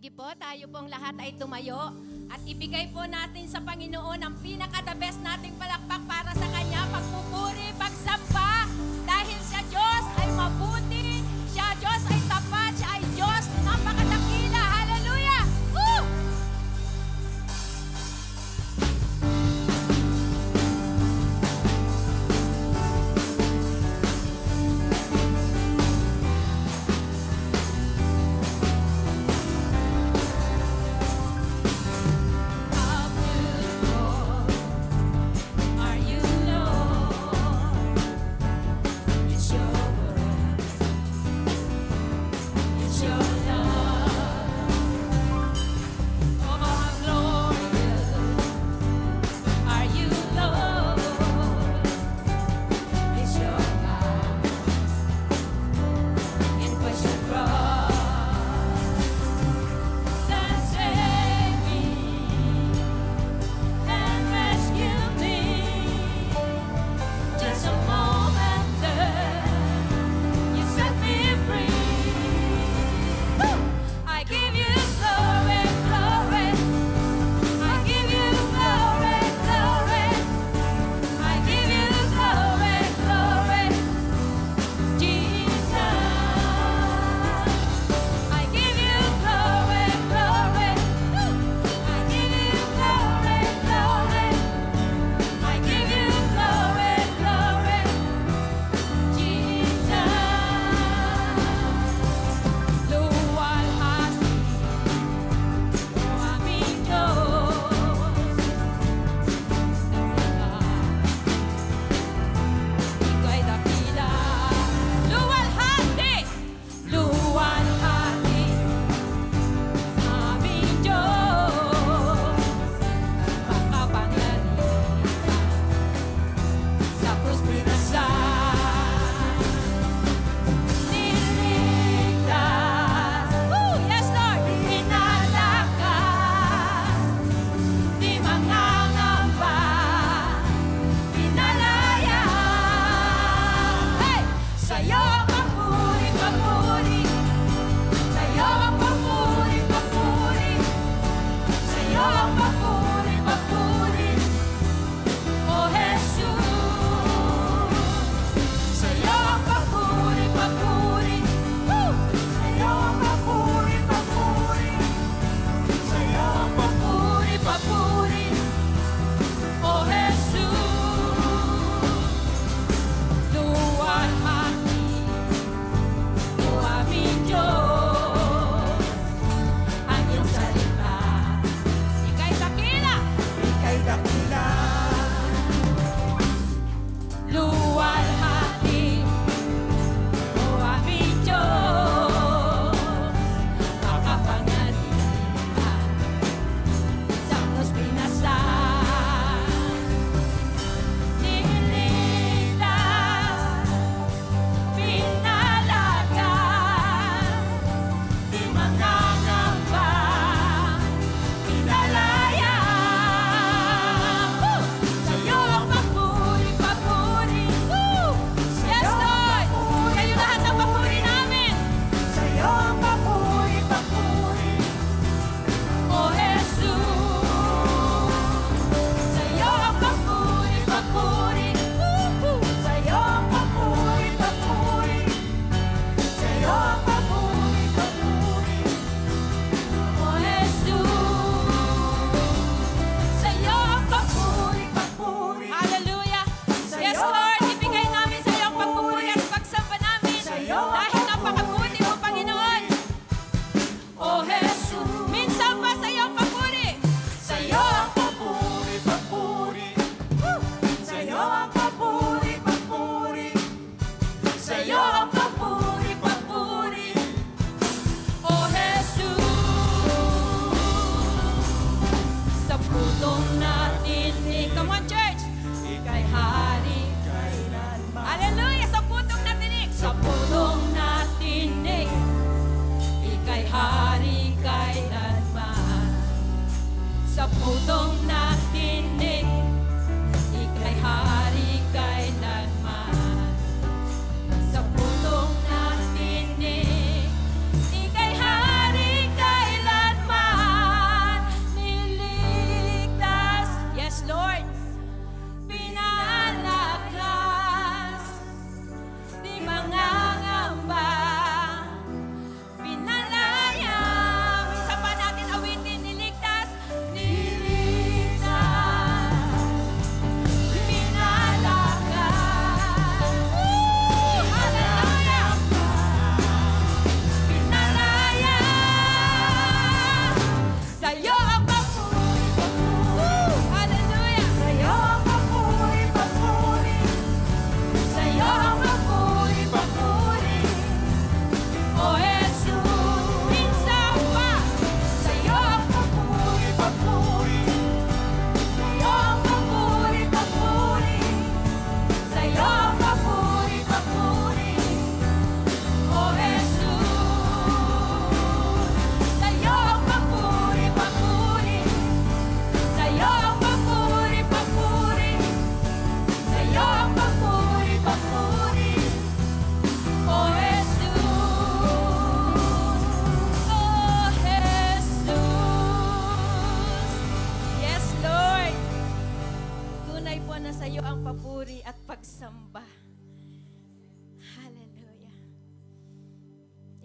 Sige po, tayo pong lahat ay tumayo at ibigay po natin sa Panginoon ang pinaka-the best nating palakpak para sa Kanya, pagpupuri, pagsamba. Dahil siya Diyos ay mabuti, siya Diyos ay tapat, siya ay Diyos napakadakila. Hallelujah! Woo! How beautiful are you, Lord?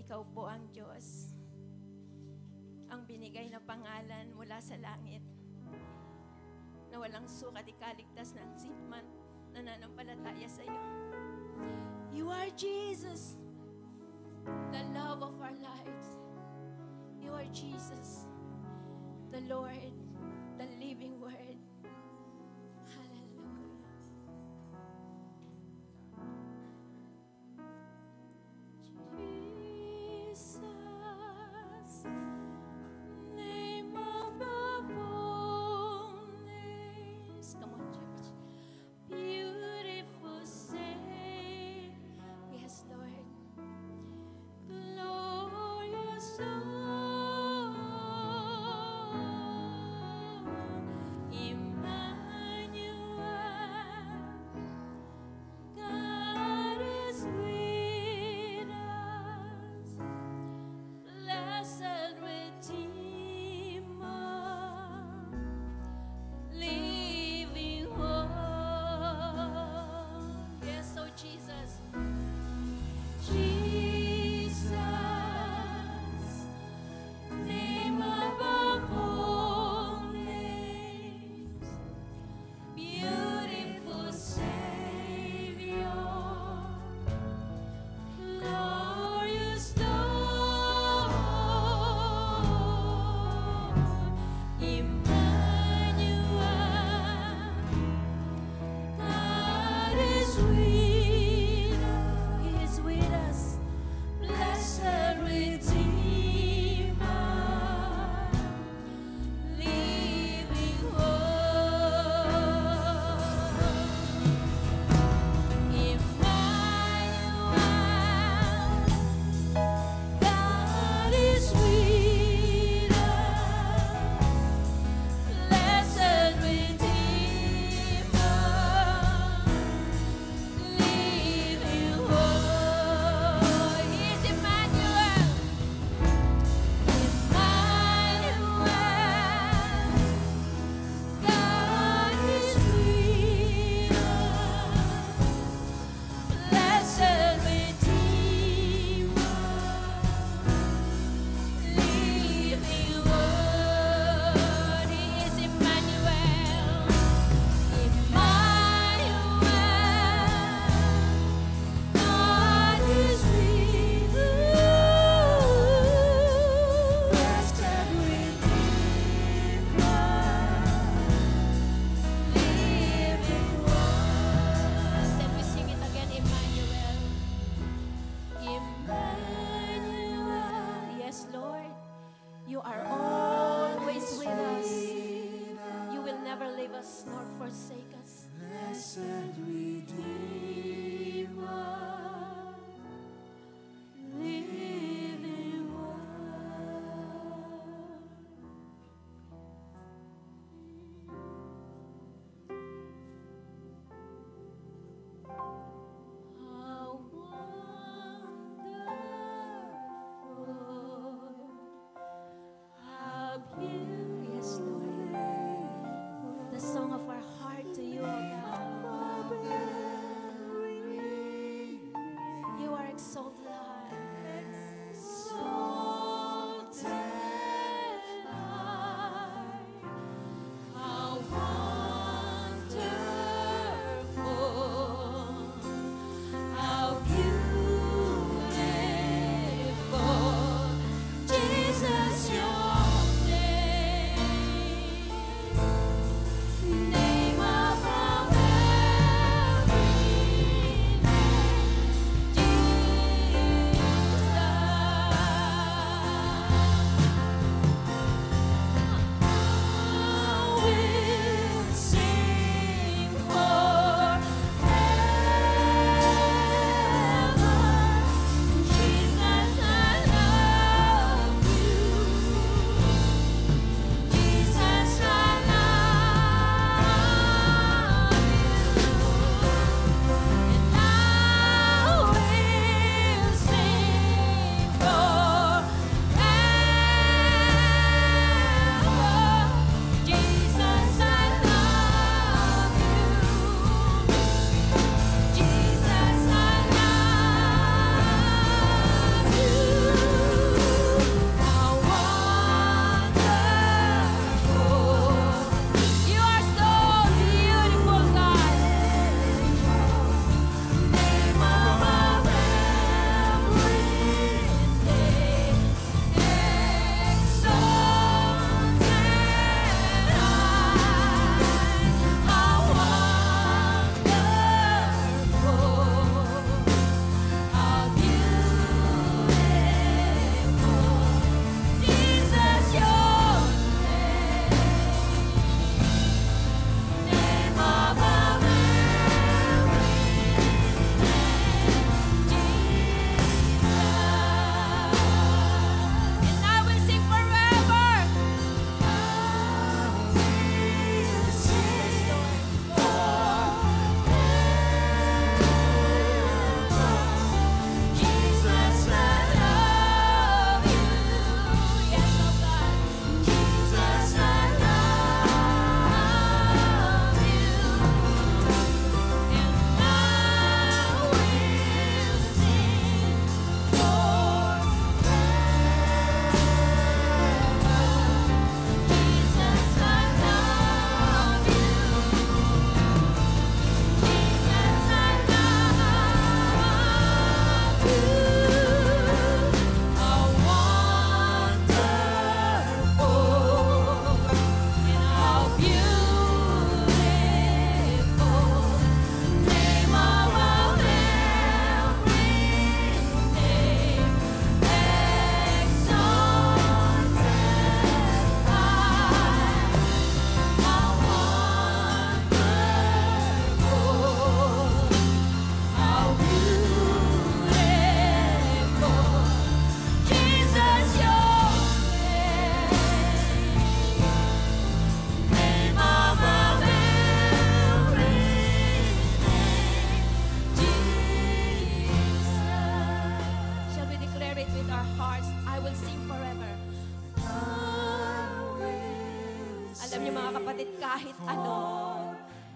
ikaw po ang Diyos, ang binigay na pangalan mula sa langit na walang sukat ikaligtas ng sinman nananampalataya sa iyo. You are Jesus, the love of our lives. You are Jesus, the Lord, the living Word. Hallelujah. Jesus, name above all names. Come on, church. Beautiful Savior. Yes, Lord. Glorious Lord. our hearts, I will sing forever. Alam niyo mga kapatid, kahit ano,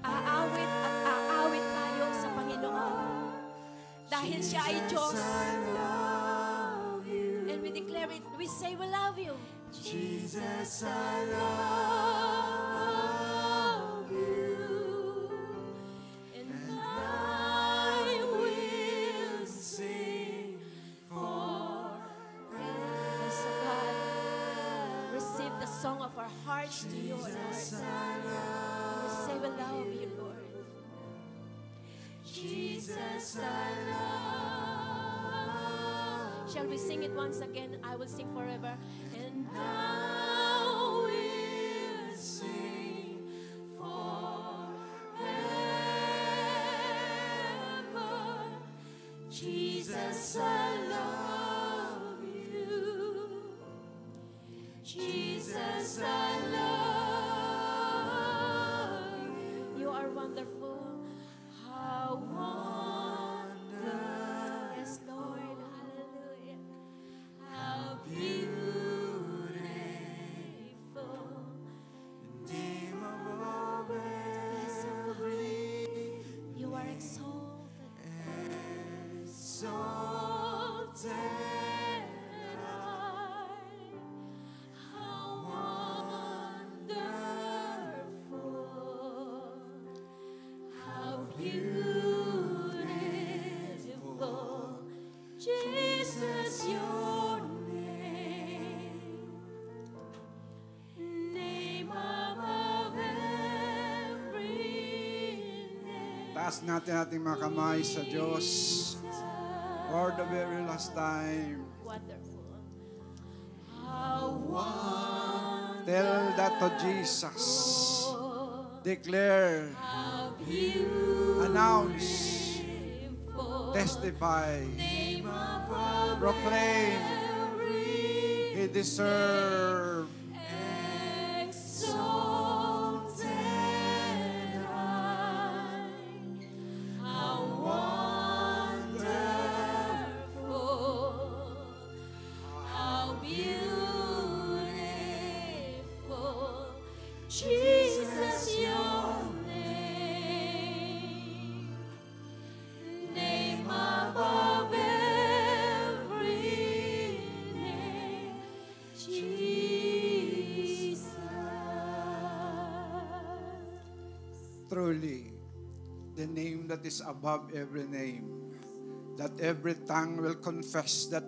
aawit at aawit tayo sa Panginoon. Dahil siya ay Diyos. And we declare it, we say we love you. Jesus, I love you. And I will sing for yes, God. Receive the song of our hearts to you, Lord. We say we love you, Lord. Jesus, I love. Shall we sing it once again? I will sing forever. And I will sing forever. Jesus, I love you. Jesus, I love you. You are wonderful. How wonderful. Yes, Lord. Hallelujah. How beautiful. Yes, oh God. You are exalted. Exalted. How wonderful. How beautiful, Jesus, your name, name above every name. Taas natin ating mga kamay sa Diyos for the very last time. Wonderful. How wonderful. Tell that to Jesus. Declare, How beautiful. announce, testify, Name above proclaim, every He deserves. exalted high. How wonderful, how beautiful, Jesus, your name, name above every name, Jesus. Truly, the name that is above every name, that every tongue will confess that,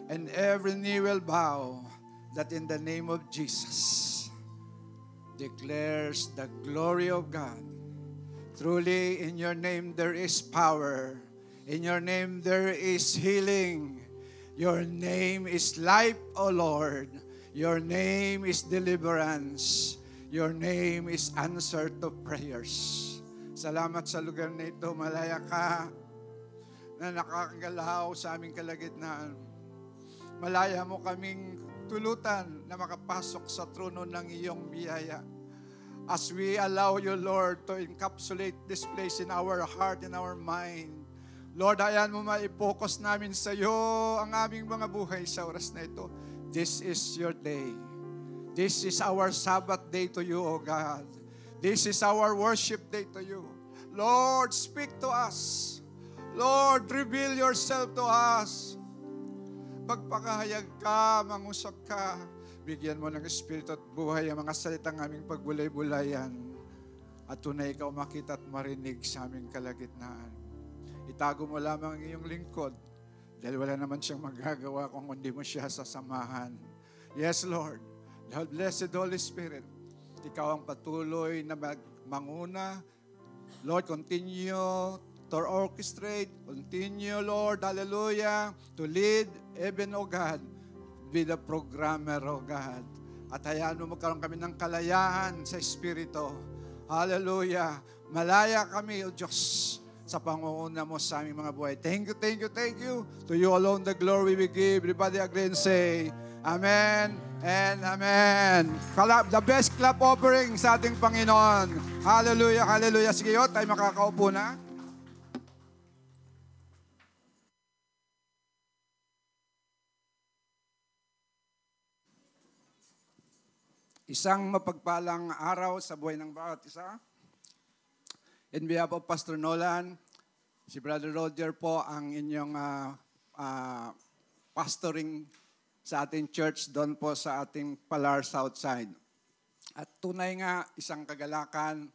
and every knee will bow, that in the name of Jesus declares the glory of God. Truly, in your name there is power. In your name there is healing. Your name is life, O Lord. Your name is deliverance. Your name is answer to prayers. Salamat sa lugar na ito. Malaya ka na nakakagalaw sa aming kalagitnaan. Malaya mo kaming tulutan na makapasok sa trono ng iyong biyaya. As we allow you, Lord, to encapsulate this place in our heart and our mind. Lord, ayan mo maipokus namin sa iyo ang aming mga buhay sa oras na ito. This is your day. This is our Sabbath day to you, O God. This is our worship day to you. Lord, speak to us. Lord, reveal yourself to us. Magpakahayag ka, mangusap ka. Bigyan mo ng espiritu at buhay ang mga salitang aming pagbulay-bulayan. At tunay ikaw makita at marinig sa aming kalagitnaan. Itago mo lamang ang iyong lingkod dahil wala naman siyang magagawa kung hindi mo siya sasamahan. Yes, Lord. Lord, blessed Holy Spirit, ikaw ang patuloy na manguna. Lord, continue to orchestrate, continue, Lord, hallelujah, to lead, even, O God, be the programmer, O God. At hayaan mo magkaroon kami ng kalayaan sa Espiritu. Hallelujah. Malaya kami, O Diyos, sa pangunguna mo sa aming mga buhay. Thank you, thank you, thank you. To you alone the glory we give. Everybody agree and say, Amen and Amen. The best clap offering sa ating Panginoon. Hallelujah, hallelujah. Sige, tayo makakaupo na. Isang mapagpalang araw sa buhay ng bawat isa. In behalf of Pastor Nolan, si Brother Roger po ang inyong pastoring sa ating church doon po sa ating Palar Southside. At tunay nga isang kagalakan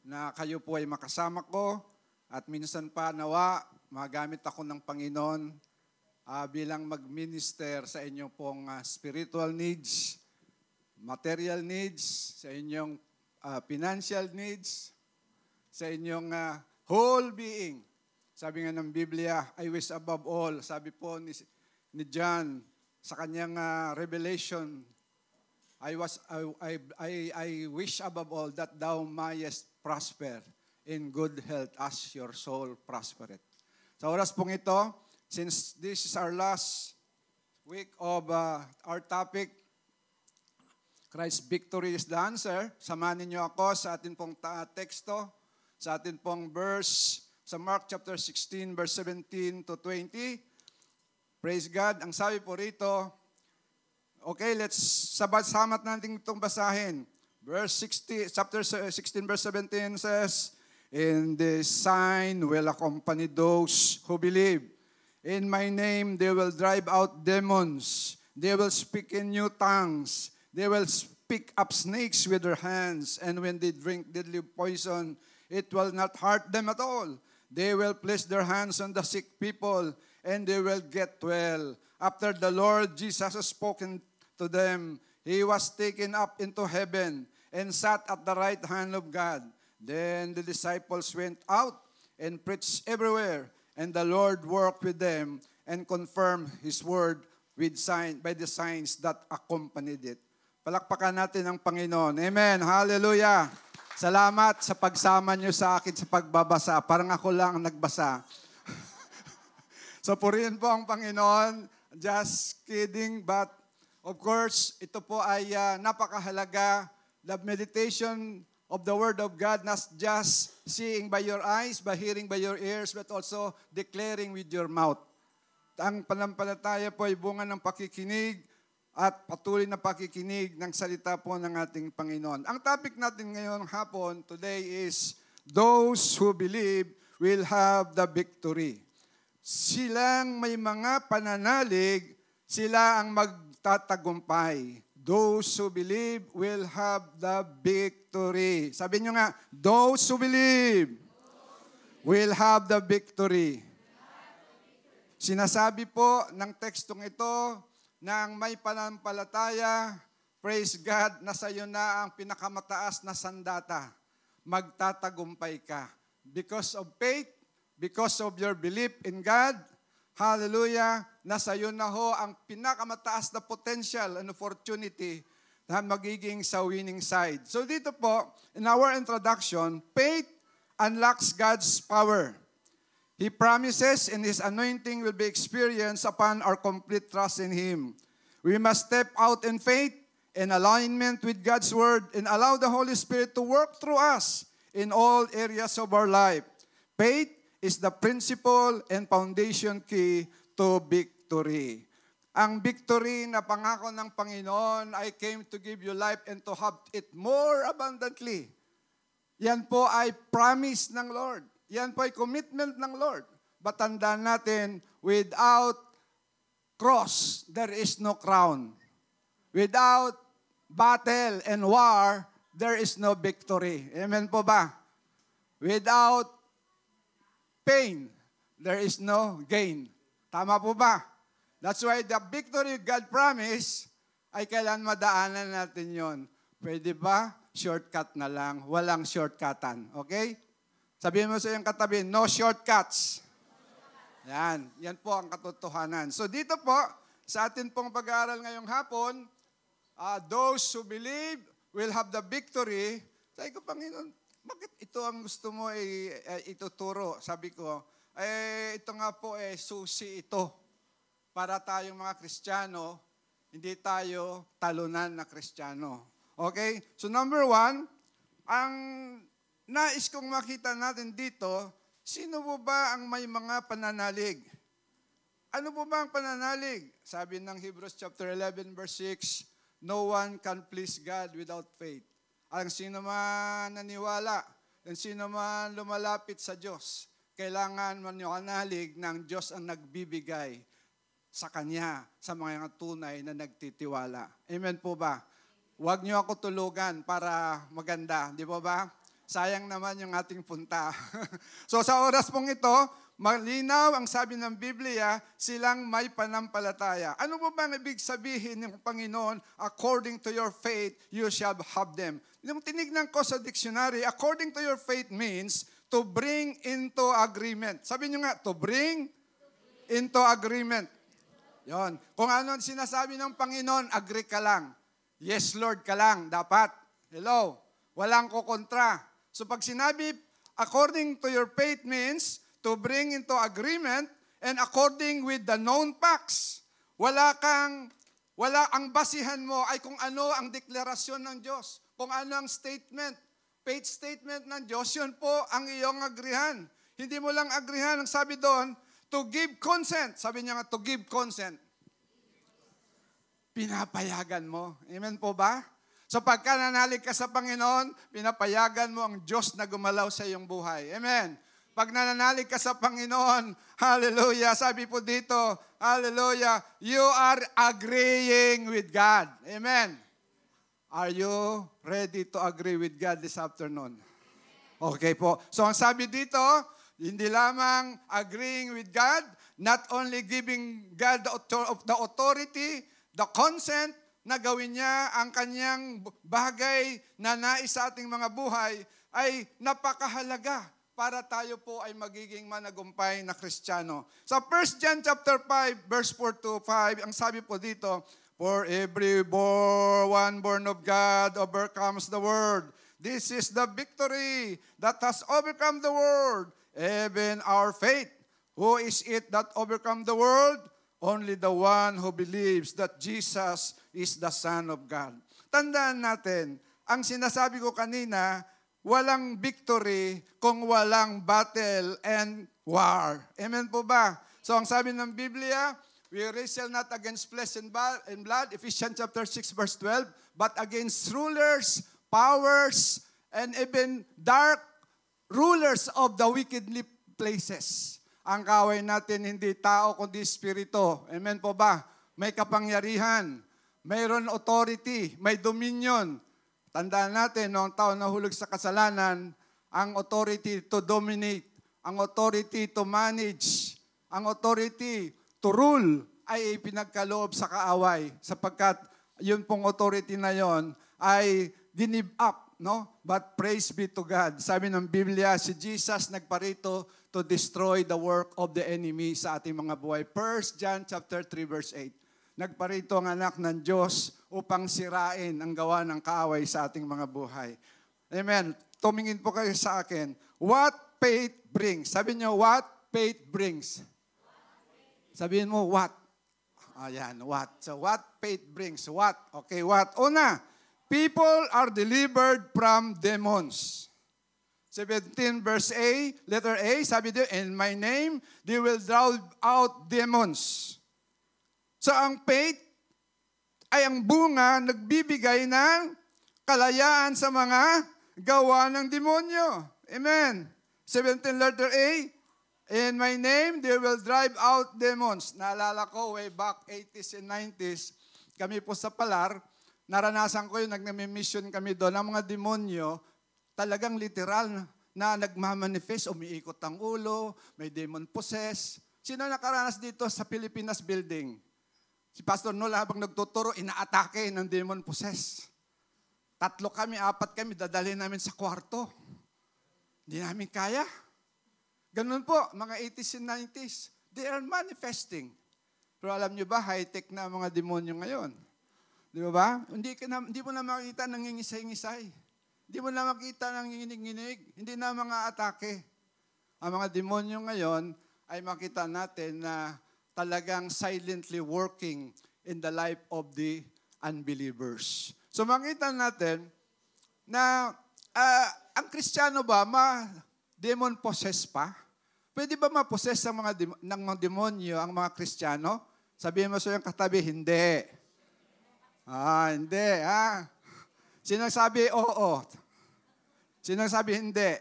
na kayo po ay makasama ko at minsan pa nawa magamit ako ng Panginoon bilang mag-minister sa inyong pong spiritual needs, material needs, sa inyong financial needs, sa inyong whole being. Sabi nga ng Biblia, I wish above all. Sabi po ni John sa kanyang revelation, I wish above all that thou mayest prosper in good health as your soul prospereth. Sa oras pong ito, since this is our last week of our topic, Christ's victory is the answer, samahan niyo ako sa atin pong teksto, sa atin pong verse, sa Mark chapter 16, verse 17 to 20. Praise God. Ang sabi po rito, okay, let's sabat-samat natin itong basahin. Chapter 16, verse 17 says, "In this sign will accompany those who believe. In my name they will drive out demons. They will speak in new tongues. They will pick up snakes with their hands. And when they drink deadly poison, it will not hurt them at all. They will place their hands on the sick people, and they will get well." After the Lord Jesus has spoken to them, he was taken up into heaven and sat at the right hand of God. Then the disciples went out and preached everywhere, and the Lord worked with them and confirmed His word by the signs that accompanied it. Palakpakan natin ang Panginoon. Amen. Hallelujah. Salamat sa pagsama niyo sa akin sa pagbabasa. Parang ako lang ang nagbasa. So purihin po ang Panginoon. Just kidding, but of course, ito po ay napakahalaga. The meditation of the Word of God, not just seeing by your eyes, by hearing by your ears, but also declaring with your mouth. Ang panampalataya po ay bunga ng pakikinig at patuloy na pakikinig ng salita po ng ating Panginoon. Ang topic natin ngayon hapon, today is, those who believe will have the victory. Silang may mga pananalig, sila ang magtatagumpay. Those who believe will have the victory. Sabi nyo nga, those who believe will have the victory. Sinasabi po ng tekstong ito na ang may pananampalataya, praise God, nasa iyo na ang pinakamataas na sandata. Magtatagumpay ka. Because of faith, because of your belief in God, hallelujah, nasa iyo na ho ang pinakamataas na potential and opportunity na magiging sa winning side. So dito po, in our introduction, faith unlocks God's power. He promises and His anointing will be experienced upon our complete trust in Him. We must step out in faith, in alignment with God's Word, and allow the Holy Spirit to work through us in all areas of our life. Faith is the principle and foundation key to victory. Ang victory na pangako ng Panginoon, I came to give you life and to have it more abundantly. Yan po ay promise ng Lord. Yan po ay commitment ng Lord. But tandaan natin, without cross, there is no crown. Without battle and war, there is no victory. Amen po ba? Without pain, there is no gain. Tama po ba? That's why the victory God promised ay kailan madaanan natin yon. Pwede ba? Shortcut na lang. Walang shortcutan. Okay? Sabihin mo sa iyong katabi, no shortcuts. Yan. Yan po ang katotohanan. So dito po, sa atin pong pag-aaral ngayong hapon, those who believe will have the victory. Sabi ko, Panginoon, bakit ito ang gusto mo ituturo? Sabi ko, ito nga po susi ito. Para tayong mga Kristiyano, hindi tayo talunan na Kristiyano. Okay? So number one, ang nais kong makita natin dito, sino po ba ang may mga pananalig? Ano po ba ang pananalig? Sabi ng Hebrews chapter 11 verse 6, no one can please God without faith. Ang sino man naniwala, ang sino man lumalapit sa Diyos, kailangan mananalig ng Diyos ang nagbibigay sa Kanya, sa mga tunay na nagtitiwala. Amen po ba? Huwag niyo ako tulugan para maganda, di ba ba? Sayang naman yung ating punta. So sa oras pong ito, malinaw ang sabi ng Biblia, silang may panampalataya. Ano po bang ibig sabihin ng Panginoon? According to your faith, you shall have them. Yung tinignan ko sa dictionary, according to your faith means to bring into agreement. Sabi nyo nga, to bring into agreement. Yon. Kung ano ang sinasabi ng Panginoon, agree ka lang. Yes, Lord ka lang. Dapat. Hello. Walang kukontra. So pag sinabi, according to your faith means to bring into agreement and according with the known facts. Wala ang basihan mo ay kung ano ang deklarasyon ng Diyos. Kung ano ang statement, faith statement ng Diyos, yun po ang iyong agrihan. Hindi mo lang agrihan. Ang sabi doon, to give consent. Sabi niya nga, to give consent. Pinapayagan mo. Amen po ba? So pagka nanalig ka sa Panginoon, pinapayagan mo ang Diyos na gumalaw sa iyong buhay. Amen. Pag nananalig ka sa Panginoon, hallelujah, sabi po dito, hallelujah, you are agreeing with God. Amen. Are you ready to agree with God this afternoon? Okay po. So ang sabi dito, hindi lamang agreeing with God, not only giving God the authority, the consent na gawin niya ang kanyang bagay na nais sa ating mga buhay ay napakahalaga para tayo po ay magiging managumpay na Kristiyano. Sa 1 John chapter 5, verse 4 to 5, ang sabi po dito, for every one born of God overcomes the world. This is the victory that has overcome the world, even our faith. Who is it that overcome the world? Only the one who believes that Jesus is the Son of God. Tandaan natin, ang sinasabi ko kanina, walang victory kung walang battle and war. Amen po ba? So ang sabi ng Biblia, we wrestle not against flesh and blood, Ephesians chapter 6 verse 12, but against rulers, powers, and even dark rulers of the wickedly places. Ang kaaway natin hindi tao kundi espiritu. Amen po ba? May kapangyarihan, mayroon authority, may dominion. Tandaan natin, noong tao nahulog sa kasalanan, ang authority to dominate, ang authority to manage, ang authority to rule ay pinagkaloob sa kaaway sapagkat yun pong authority na yon ay dinib up, no? But praise be to God. Sabi ng Biblia, si Jesus nagparito to destroy the work of the enemy sa ating mga buhay. 1 John chapter 3 verse 8. Nagparito ang anak ng Diyos upang sirain ang gawa ng kaaway sa ating mga buhay. Amen. Tumingin po kayo sa akin. What faith brings? Sabi niyo, what faith brings? Sabihin mo, what? Ayan, what? So, what faith brings? What? Okay, what? Una, people are delivered from demons. 17 verse A, letter A, sabi dito, in my name, they will drive out demons. So, ang faith ay ang bunga nagbibigay ng kalayaan sa mga gawa ng demonyo. Amen. 17 letter A, in my name, they will drive out demons. Naalala ko, way back 80s and 90s, kami po sa Palar, naranasan ko yung nagme-mission kami doon. Ang mga demonyo, talagang literal na nagmamanifest, umiikot ang ulo, may demon possess. Sino nakaranas dito sa Pilipinas building? Si Pastor Noel habang nagtuturo, inaatake ng demon possess. 3 kami, 4 kami, dadalhin namin sa kwarto. Hindi namin kaya. Ganun po, mga 80s and 90s. They are manifesting. Pero alam nyo ba, high-tech na mga demonyo ngayon. Di ba? Hindi mo na makita nangingisay-ngisay. Hindi mo na makita nanginginig-nginig. Hindi na mga atake. Ang mga demonyo ngayon ay makita natin na talagang silently working in the life of the unbelievers. So makita natin na ang Kristiyano ba demon possess pa? Pwede ba ma-possess ng mga demonyo ang mga Kristiyano? Sabihin mo sa iyong katabi, hindi. Hindi, Sino sabi oo? Sino sabi hindi?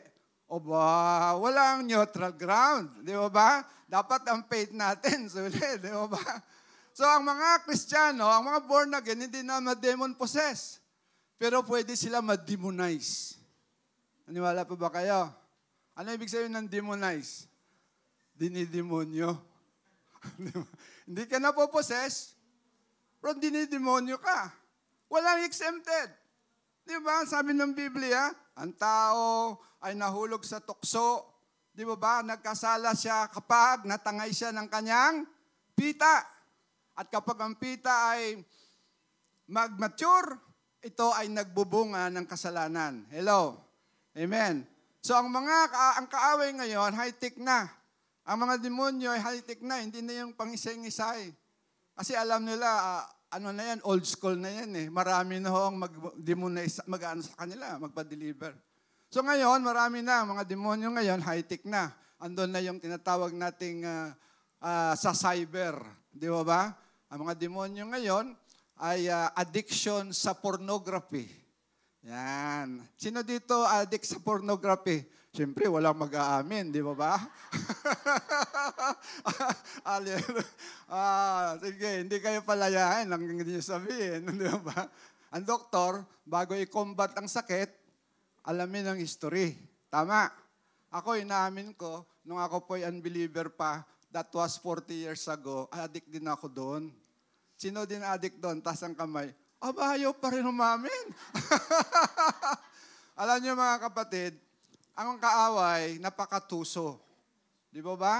O ba, walang neutral ground. Di ba? Dapat ang faith natin, sulit. Di ba? So, ang mga Kristiyano, ang mga born again, hindi na ma-demon possess. Pero pwede sila ma-demonize. Naniwala pa ba kayo? Ano ibig sabihin ng demonize? Dinidemonyo. Hindi ka na po possess, pero dinidemonyo ka. Walang exempted. Di ba? Sabi ng Biblia, ang tao ay nahulog sa tukso. Di ba? Nagkasala siya kapag natangay siya ng kanyang pita. At kapag ang pita ay mag-mature, ito ay nagbubunga ng kasalanan. Hello? Amen. So ang kaaway ngayon, high-tech na. Ang mga demonyo ay high-tech na, hindi na yung pangisay-ngisay. Kasi alam nila, ano na yan, old school na yan eh. Marami na hong mag-demonize, mag-ano sa kanila, magpa-deliver. So ngayon, marami na, mga demonyo ngayon, high-tech na. Andun na yung tinatawag nating sa cyber. Di ba? Ang mga demonyo ngayon ay addiction sa pornography. Yan. Sino dito addict sa pornography? Siyempre, walang mag-aamin, di ba? Sige, hindi kayo palayain ang hindi nyo sabihin, di ba? Ang doktor, bago i-combat ang sakit, alamin ang history. Tama. Ako, inaamin ko, nung ako po'y unbeliever pa, that was 40 years ago, addict din ako doon. Sino din addict doon? Taas ang kamay. Ayaw pa rin umamin. Alam niyo mga kapatid, ang kaaway, napakatuso. Di ba ba?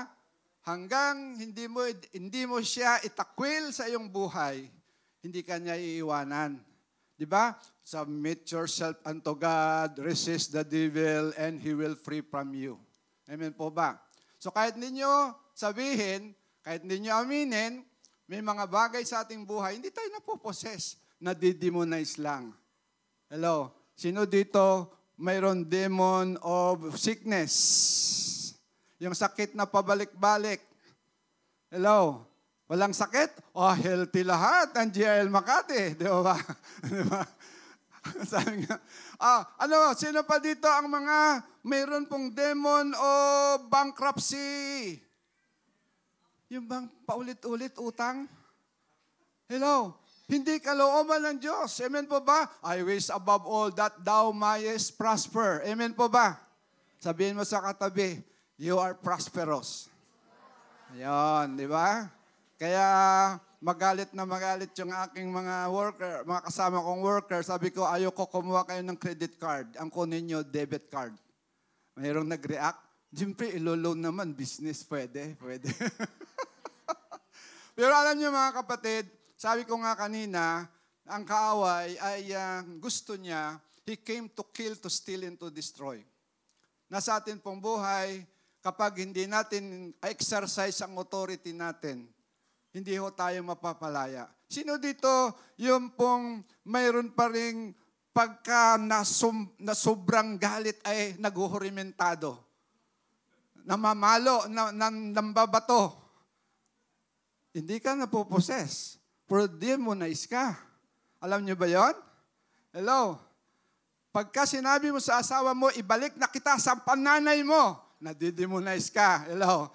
Hanggang hindi mo siya itakwil sa iyong buhay, hindi ka niya iiwanan. Di ba? Submit yourself unto God, resist the devil, and he will free from you. Amen po ba? So kahit ninyo sabihin, kahit ninyo aminin, may mga bagay sa ating buhay, hindi tayo napoposes, nadidemonize lang. Hello? Sino dito mayroon demon of sickness? Yung sakit na pabalik-balik. Hello? Walang sakit? Healthy lahat. Ang GIL Makati. Di ba? Di ba? Sabi nga, sino pa dito ang mga mayroon pong demon o bankruptcy? Yung bang paulit-ulit utang? Hello? Hindi kalooban ng Diyos. Amen po ba? I wish above all that thou mayest prosper. Amen po ba? Sabihin mo sa katabi, you are prosperous. Ayun, di ba? Kaya magalit yung aking mga worker, mga kasama kong worker. Sabi ko, ayoko kumuha kayo ng credit card. Ang kunin nyo, debit card. Mayroong nag-react. Siyempre, ilo-loan naman. Business, pwede. Pero alam niyo mga kapatid, sabi ko nga kanina, ang kaaway ay gusto niya, he came to kill, to steal, and to destroy. Nasa atin pong buhay, kapag hindi natin exercise ang authority natin, hindi ho tayo mapapalaya. Sino dito yung pong mayroon pa ring pagka na sobrang galit ay naguhurimentado? Namamalo, nambabato. Hindi ka napoposes. Pero demonize ka. Alam niyo ba yon? Hello? Pagka sinabi mo sa asawa mo, ibalik na kita sa pananay mo, nadidemonize ka. Hello?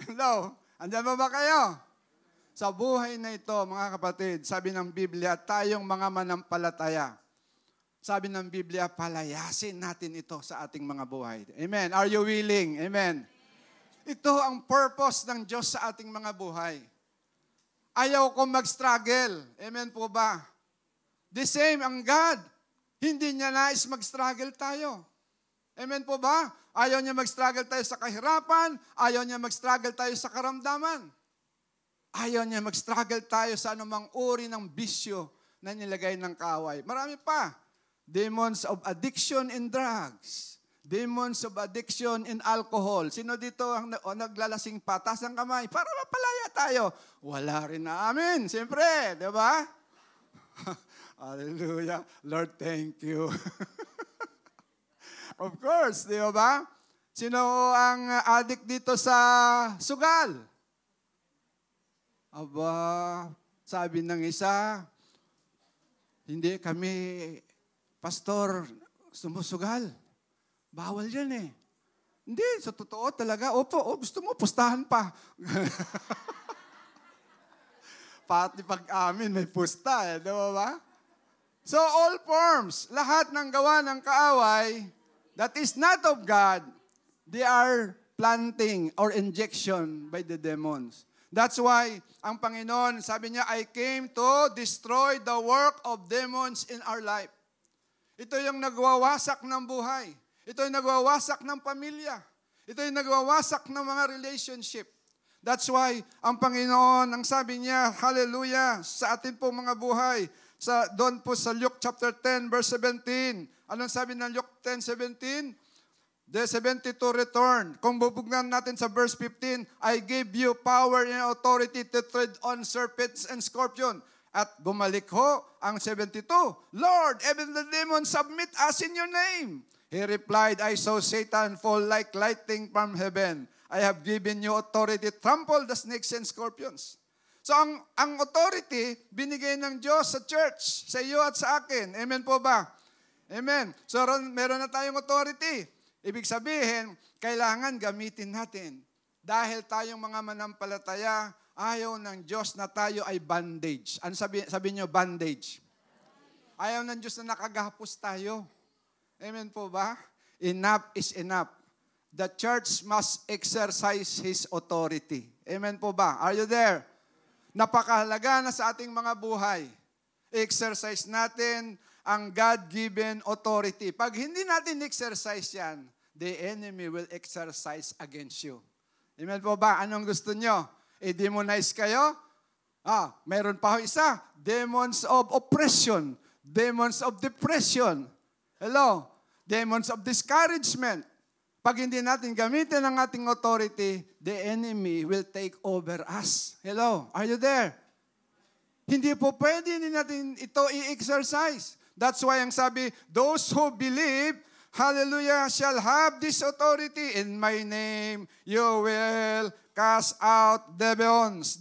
Hello? Andiyan ba kayo? Sa buhay na ito, mga kapatid, sabi ng Biblia, tayong mga manampalataya. Sabi ng Biblia, palayasin natin ito sa ating mga buhay. Amen. Are you willing? Amen. Ito ang purpose ng Diyos sa ating mga buhay. Ayaw ko mag-struggle. Amen po ba? The same ang God. Hindi niya nais mag-struggle tayo. Amen po ba? Ayaw niya mag-struggle tayo sa kahirapan. Ayaw niya mag-struggle tayo sa karamdaman. Ayaw niya mag-struggle tayo sa anumang uri ng bisyo na nilagay ng kaaway. Marami pa. Demons of addiction in drugs. Demons of addiction in alcohol. Sino dito ang naglalasing patas ng kamay para mapalaya tayo? Wala rin na amin. Siyempre, di ba? Hallelujah. Lord, thank you. Of course, di ba? Sino ang addict dito sa sugal? Aba, Sabi ng isa, hindi kami, pastor, sumusugal. Bawal yan eh. Hindi, sa totoo talaga. Opo, gusto mo, pustahan pa. Pati pag-amin, may pusta eh. Di ba? So all forms, lahat ng gawa ng kaaway that is not of God, they are planting or injection by the demons. That's why ang Panginoon, sabi niya, I came to destroy the work of demons in our life. Ito yung nagwawasak ng buhay. Ito yung nagwawasak ng pamilya. Ito yung nagwawasak ng mga relationship. That's why ang Panginoon, ang sabi niya, hallelujah, sa atin po mga buhay, doon po sa Luke chapter 10 verse 17. Anong sabi ng Luke 10:17? The 72 return. Kung bubugnan natin sa verse 15, I gave you power and authority to tread on serpents and scorpion. At bumalik ho ang 72. Lord, even the demons submit us in your name. He replied, I saw Satan fall like lightning from heaven. I have given you authority to trample the snakes and scorpions. So ang authority, binigay ng Diyos sa church, sa iyo at sa akin. Amen po ba? Amen. So meron na tayong authority. Ibig sabihin, kailangan gamitin natin. Dahil tayong mga manampalataya, ayaw ng Diyos na tayo ay bandage. Ano sabi niyo, bandage? Ayaw ng Diyos na nakagahapos tayo. Amen po ba? Enough is enough. The church must exercise His authority. Amen po ba? Are you there? Napakahalaga na sa ating mga buhay. Exercise natin ang God-given authority. Pag hindi natin exercise yan, the enemy will exercise against you. Amen po ba? Anong gusto nyo? I-demonize kayo? Mayroon pa ho isa. Demons of oppression. Demons of depression. Hello? Demons of discouragement. Pag hindi natin gamitin ang ating authority, the enemy will take over us. Hello? Are you there? Hindi po pwede natin ito i-exercise. That's why ang sabi, those who believe, hallelujah, shall have this authority. In my name, you will cast out demons.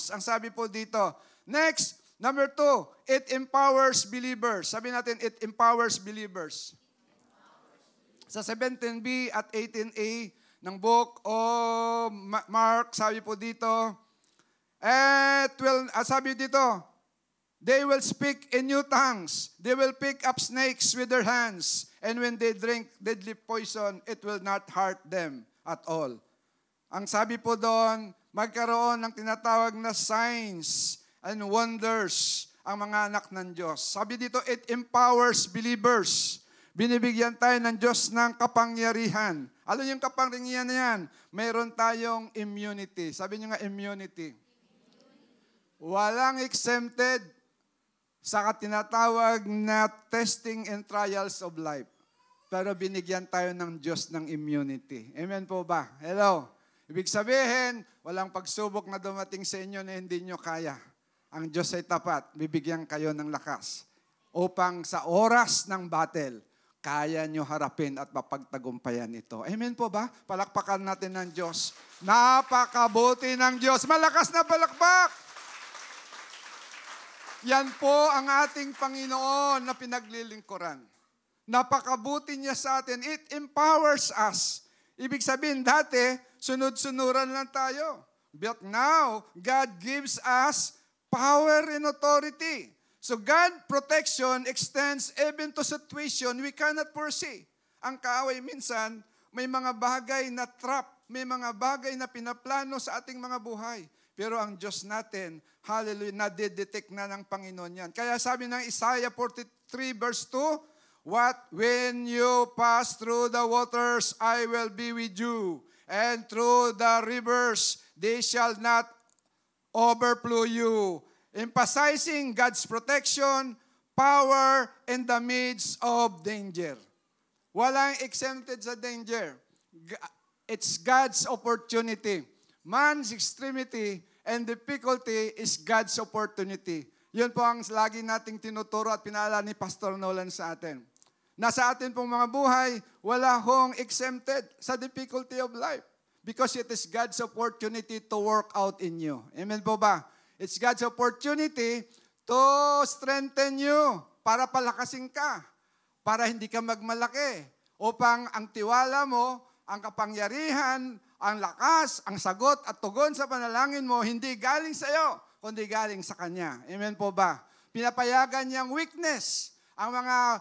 Ang sabi po dito. Next, number 2, it empowers believers. Sabi natin, it empowers believers. Sa 17b at 18a ng book of Mark, sabi po dito, sabi dito, they will speak in new tongues. They will pick up snakes with their hands. And when they drink deadly poison, it will not hurt them at all. Ang sabi po doon, magkaroon ng tinatawag na signs and wonders ang mga anak ng Diyos. Sabi dito, it empowers believers. Binibigyan tayo ng Diyos ng kapangyarihan. Ano yung kapangyarihan na yan? Mayroon tayong immunity. Sabi niyo nga, immunity. Walang exempted sa tinatawag na testing and trials of life. Pero binigyan tayo ng Diyos ng immunity. Amen po ba? Hello? Ibig sabihin, walang pagsubok na dumating sa inyo na hindi nyo kaya. Ang Diyos ay tapat, bibigyan kayo ng lakas upang sa oras ng battle, kaya nyo harapin at mapagtagumpayan ito. Amen po ba? Palakpakan natin ng Diyos. Napakabuti ng Diyos. Malakas na palakpak! Yan po ang ating Panginoon na pinaglilingkuran. Napakabuti niya sa atin. It empowers us. Ibig sabihin, dati, sunod-sunuran lang tayo. But now, God gives us power and authority. So God protection extends even to situation we cannot foresee. Ang kaaway minsan, may mga bagay na trap, may mga bagay na pinaplano sa ating mga buhay. Pero ang Diyos natin, hallelujah, nadedetect na ng Panginoon yan. Kaya sabi ng Isaiah 43 verse 2, when you pass through the waters, I will be with you. And through the rivers, they shall not overflow you. Emphasizing God's protection, power, in the midst of danger. Walang exempted sa danger. It's God's opportunity. Man's extremity and difficulty is God's opportunity. Yun po ang lagi nating tinuturo at pinaalala ni Pastor Nolan sa atin. Nasa atin pong mga buhay, wala hong exempted sa difficulty of life because it is God's opportunity to work out in you. Amen po ba? It's God's opportunity to strengthen you, para palakasin ka, para hindi ka magmalaki, upang ang tiwala mo, ang kapangyarihan, ang lakas, ang sagot at tugon sa panalangin mo, hindi galing sa iyo, kundi galing sa Kanya. Amen po ba? Pinapayagan niyang weakness, ang mga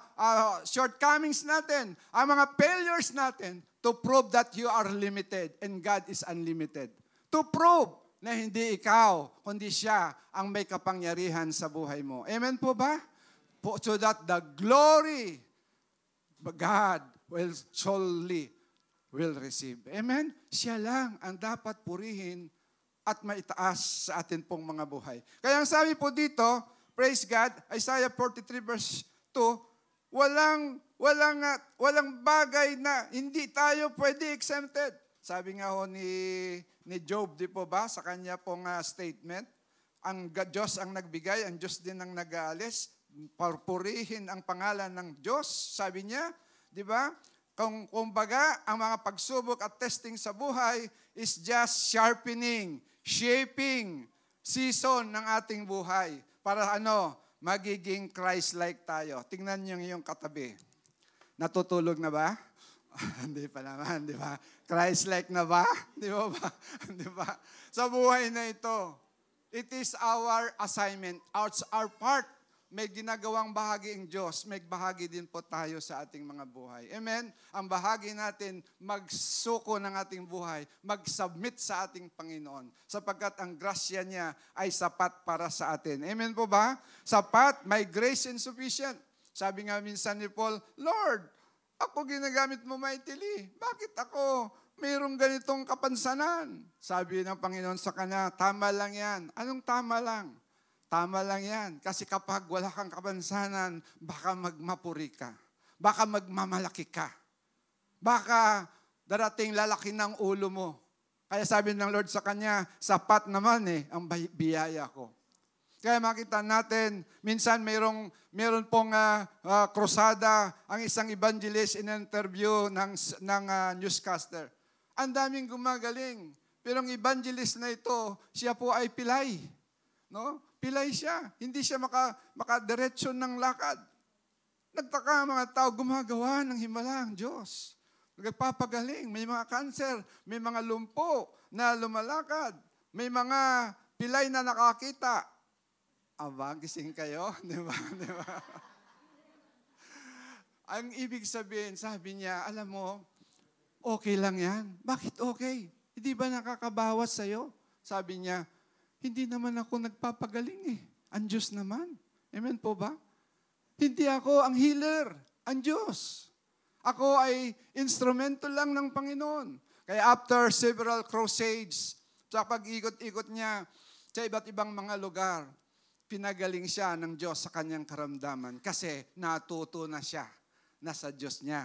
shortcomings natin, ang mga failures natin, to prove that you are limited and God is unlimited. To prove na hindi ikaw, kundi siya ang may kapangyarihan sa buhay mo. Amen po ba? So that the glory God will solely will receive. Amen? Siya lang ang dapat purihin at maitaas sa atin pong mga buhay. Kaya ang sabi po dito, praise God, Isaiah 43 verse 2, walang bagay na hindi tayo pwede exempted. Sabi nga ho ni Job, di po ba, sa kanya pong statement, ang Diyos ang nagbigay, ang Diyos din ang nag-aalis, purihin ang pangalan ng Diyos, sabi niya, di ba? Kumbaga, ang mga pagsubok at testing sa buhay is just sharpening, shaping season ng ating buhay para magiging Christ-like tayo. Tingnan niyo yung katabi. Natutulog na ba? Hindi pa naman, di ba? Christ-like na ba? Di ba ba? Di ba? Sa buhay na ito, it is our assignment, our part. May ginagawang bahagi ang Diyos, may bahagi din po tayo sa ating mga buhay. Amen? Ang bahagi natin, magsuko ng ating buhay, mag-submit sa ating Panginoon, sapagkat ang grasya niya ay sapat para sa atin. Amen po ba? Sapat, may grace and sufficient. Sabi nga minsan ni Paul, Lord, ako ginagamit mo mightily. Bakit ako mayroong ganitong kapansanan? Sabi ng Panginoon sa kanya, tama lang yan. Anong tama lang? Tama lang yan. Kasi kapag wala kang kapansanan, baka magmapuri ka. Baka magmamalaki ka. Baka darating lalaki ng ulo mo. Kaya sabi ng Lord sa kanya, sapat naman ang biyaya ko. Kaya makita natin, minsan meron pong krusada, ang isang evangelist in-interview ng newscaster. Ang daming gumagaling. Pero ang evangelist na ito, siya po ay pilay. No? Pilay siya. Hindi siya makadiretso ng lakad. Nagtaka ang mga tao, gumagawa ng himala ang Diyos. Nagpapagaling. May mga cancer, may mga lumpo na lumalakad, may mga pilay na nakakita. Aba, gising kayo? Di ba? Di ba? Ang ibig sabihin, sabi niya, alam mo, okay lang yan. Bakit okay? Hindi ba nakakabawas sa'yo? Sabi niya, hindi naman ako nagpapagaling Ang Diyos naman. Amen po ba? Hindi ako ang healer. Ang Diyos. Ako ay instrumento lang ng Panginoon. Kaya after several crusades, sa pag-ikot-ikot niya sa iba't ibang mga lugar, pinagaling siya ng Diyos sa kanyang karamdaman kasi natuto na siya na sa Diyos niya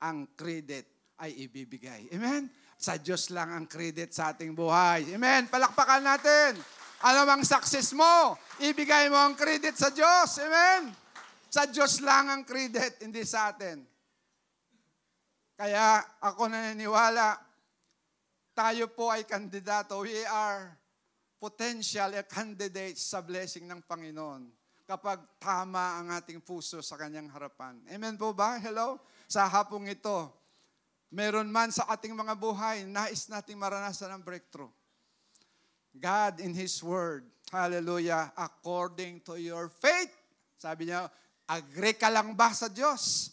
ang credit ay ibibigay. Amen? Sa Diyos lang ang credit sa ating buhay. Amen? Palakpakan natin. Ano mang success mo, ibigay mo ang credit sa Diyos. Amen? Sa Diyos lang ang credit, hindi sa atin. Kaya ako naniniwala, tayo po ay kandidato. We are potential candidates sa blessing ng Panginoon kapag tama ang ating puso sa kanyang harapan. Amen po ba? Hello? Sa hapong ito, meron man sa ating mga buhay, nais nating maranasan ang breakthrough. God in His Word, hallelujah, according to your faith. Sabi niya, agree ka lang ba sa Diyos?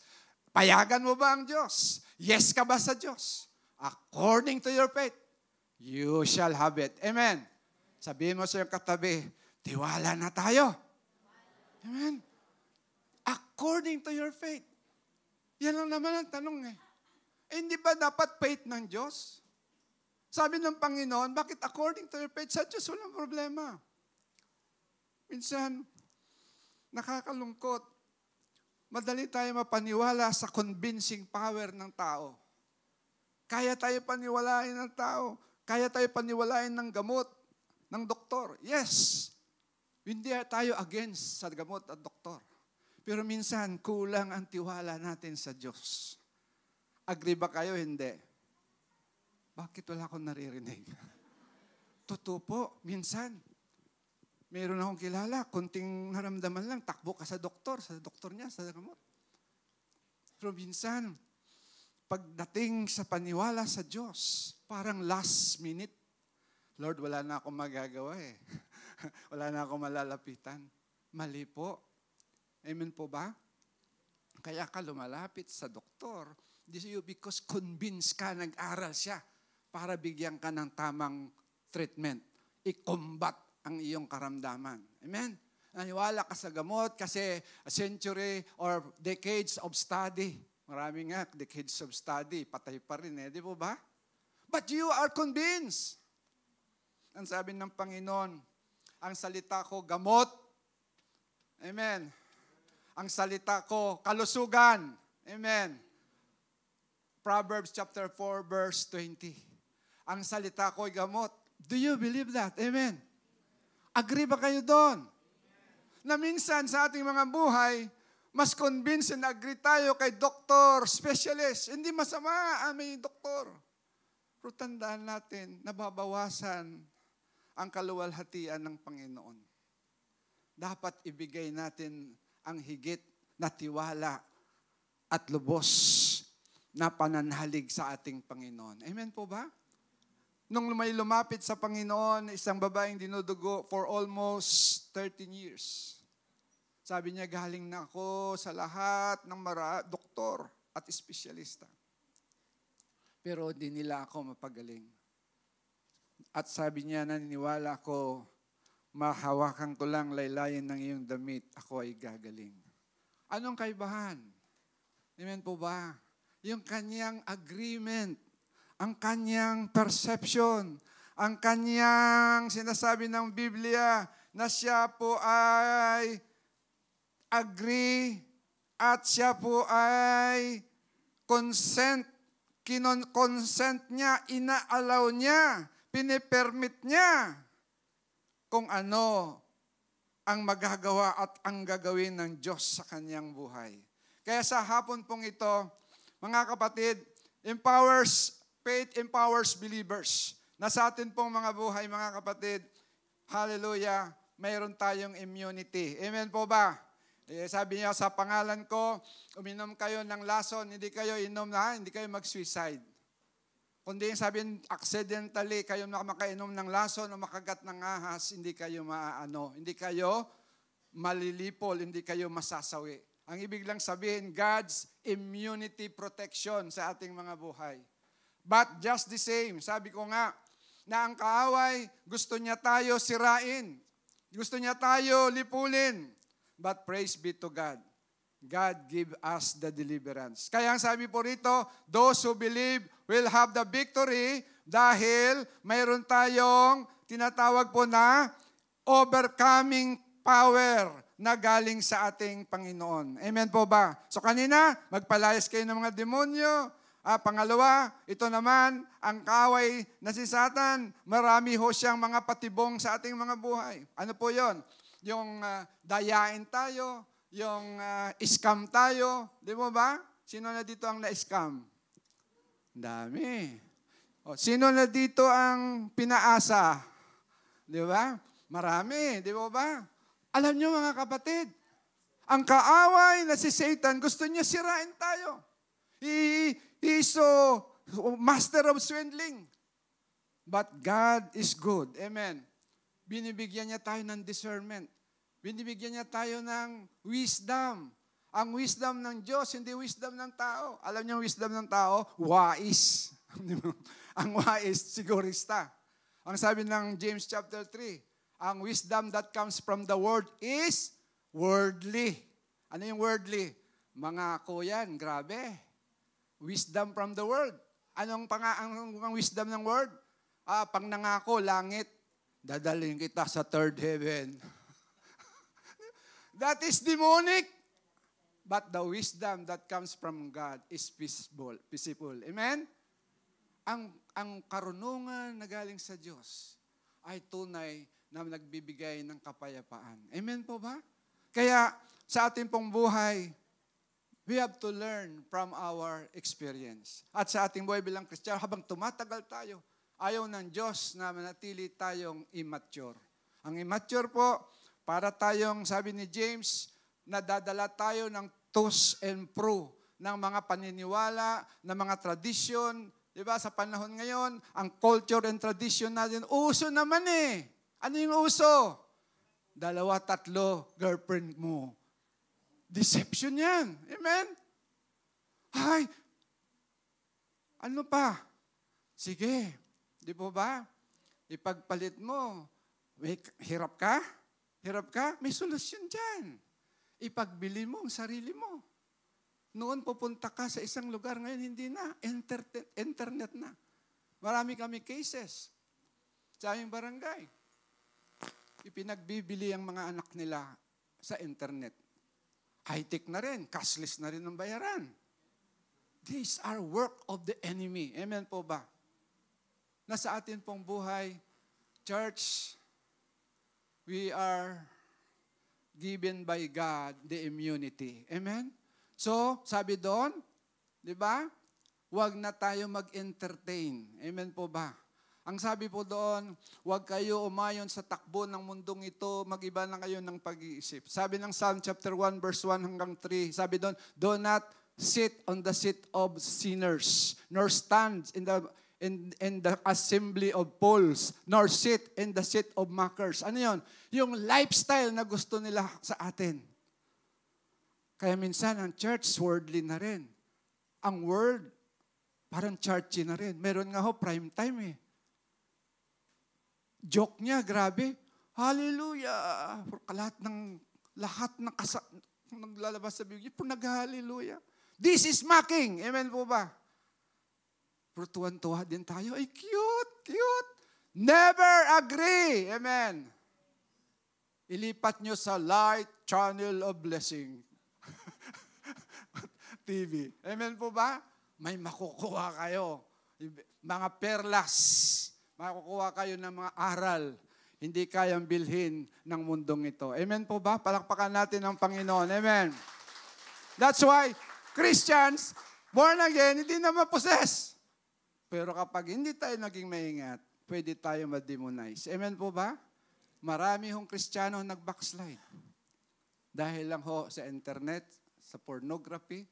Payagan mo ba ang Diyos? Yes ka ba sa Diyos? According to your faith, you shall have it. Amen. Sabihin mo sa iyong katabi, tiwala na tayo. Amen. According to your faith. Yan lang naman ang tanong hindi ba dapat faith ng Diyos? Sabi ng Panginoon, bakit according to your faith? Sa Diyos walang problema. Minsan, nakakalungkot. Madali tayo mapaniwala sa convincing power ng tao. Kaya tayo paniwalain ng tao. Kaya tayo paniwalain ng gamot, ng doktor. Yes, hindi tayo against sa gamot at doktor. Pero minsan, kulang ang tiwala natin sa Diyos. Agree ba kayo? Hindi. Bakit wala akong naririnig? Totoo po, minsan. Kulang ang tiwala natin sa Diyos. Meron akong kilala, kunting naramdaman lang, takbo ka sa doktor niya, sa gamot. Pero minsan, pagdating sa paniwala sa Diyos, parang last minute, Lord, wala na akong magagawa eh. Wala na akong malalapitan. Mali po. Amen po ba? Kaya ka lumalapit sa doktor. This is because convinced ka, nag-aral siya para bigyan ka ng tamang treatment. I-combat ang iyong karamdaman. Amen? Naniwala ka sa gamot kasi a century or decades of study. Marami nga, decades of study, patay pa rin eh. Di po ba? But you are convinced. Ang sabi ng Panginoon, ang salita ko, gamot. Amen. Ang salita ko, kalusugan. Amen. Proverbs chapter 4, verse 20. Ang salita ko ay gamot. Do you believe that? Amen. Agree ba kayo doon? Na minsan sa ating mga buhay, mas convinced and agree tayo kay doktor, specialist. Hindi masama, may doktor. Pero tandaan natin, nababawasan ang kaluwalhatian ng Panginoon. Dapat ibigay natin ang higit na tiwala at lubos na pananalig sa ating Panginoon. Amen po ba? Nung may lumapit sa Panginoon, isang babaeng dinudugo for almost 13 years. Sabi niya, galing na ako sa lahat ng doktor at espesyalista. Pero di nila ako mapagaling. At sabi niya, naniniwala ako, mahawakan ko lang laylayan ng iyong damit, ako ay gagaling. Anong kaibahan? Amen po ba? Yung kanyang agreement, ang kanyang perception, ang kanyang sinasabi ng Biblia na siya po ay agree at siya po ay consent. Consent niya, ina-allow niya, pinipermit niya kung ano ang magagawa at ang gagawin ng Diyos sa kanyang buhay. Kaya sa hapon pong ito, mga kapatid, faith empowers believers. Na sa atin pong mga buhay, mga kapatid, hallelujah, mayroon tayong immunity. Amen po ba? Sabi niya, sa pangalan ko, uminom kayo ng lason, hindi kayo inom na, hindi kayo mag-suicide. Kundi sabihin, accidentally, kayo makainom ng lason o makagat ng ahas, hindi kayo hindi kayo malilipol, hindi kayo masasawi. Ang ibig lang sabihin, God's immunity protection sa ating mga buhay. But just the same, sabi ko nga, na ang kaaway, gusto niya tayo sirain. Gusto niya tayo lipulin. But praise be to God. God give us the deliverance. Kaya ang sabi po rito, those who believe will have the victory dahil mayroon tayong tinatawag po na overcoming power na galing sa ating Panginoon. Amen po ba? So kanina, magpalayas kayo ng mga demonyo. Pangalawa, ito naman, ang kaaway na si Satan, marami ho siyang mga patibong sa ating mga buhay. Ano po yon? Yung dayain tayo, yung scam tayo. Di mo ba? Sino na dito ang na-scam? Dami. Sino na dito ang pinaasa? Di ba? Marami. Di mo ba? Alam nyo mga kapatid, ang kaaway na si Satan, gusto niya sirain tayo. He's so master of swindling. But God is good. Amen. Binibigyan niya tayo ng discernment. Binibigyan niya tayo ng wisdom. Ang wisdom ng Diyos, hindi wisdom ng tao. Alam niyo ang wisdom ng tao? Wais. Ang wais, sigurista. Ang sabi ng James chapter 3, ang wisdom that comes from the word is worldly. Ano yung worldly? Mga kuyan, grabe. Wisdom from the world. Anong ang wisdom ng word? Pang nangako, langit. Dadalhin kita sa third heaven. That is demonic. But the wisdom that comes from God is peaceful. Amen? Ang karunungan na galing sa Diyos ay tunay na nagbibigay ng kapayapaan. Amen po ba? Kaya sa ating pong buhay, we have to learn from our experience. At sa ating buhay bilang Kristiyano, habang tumatagal tayo, ayaw ng Diyos na manatili tayong immature. Ang immature po, para tayong, sabi ni James, nadadala tayo ng tos and fro ng mga paniniwala, ng mga tradisyon. Diba, sa panahon ngayon, ang culture and tradition natin, uso naman eh. Ano yung uso? 2, 3, girlfriend mo. Deception yan. Amen? Ay, ano pa? Sige, di po ba? Ipagpalit mo. Hirap ka? Hirap ka? May solusyon dyan. Ipagbili mo ang sarili mo. Noon pupunta ka sa isang lugar, ngayon hindi na. Internet na. Marami kami cases sa aming barangay. Ipinagbibili ang mga anak nila sa internet. High-tech na rin, cashless na rin ang bayaran. These are work of the enemy. Amen po ba? Nasa atin pong buhay, church, we are given by God the immunity. Amen? So, sabi doon, di ba? Huwag na tayo mag-entertain. Amen po ba? Ang sabi po doon, huwag kayo umayon sa takbo ng mundong ito, mag-iba na kayo ng pag-iisip. Sabi ng Psalm chapter 1, verse 1 hanggang 3, sabi doon, do not sit on the seat of sinners, nor stand in the assembly of fools, nor sit in the seat of mockers. Ano yun? Yung lifestyle na gusto nila sa atin. Kaya minsan ang church, worldly na rin. Ang world, parang churchy na rin. Meron nga ho, prime time eh. Joke niya, grabe. Hallelujah! Lahat ng naglalabas sa Biblia, nag-hallelujah. This is mocking. Amen po ba? Pero tuwan-tuwa din tayo. Ay, cute, cute. Never agree. Amen. Ilipat nyo sa Light Channel of Blessing. TV. Amen po ba? May makukuha kayo. Mga perlas. Makukuha kayo ng mga aral. Hindi kayang bilhin ng mundong ito. Amen po ba? Palakpakan natin ang Panginoon. Amen. That's why Christians, born again, hindi na ma-possess. Pero kapag hindi tayo naging maingat, pwede tayo ma-demonize. Amen po ba? Marami hong Kristiyano nag-backslide. Dahil lang ho sa internet, sa pornography,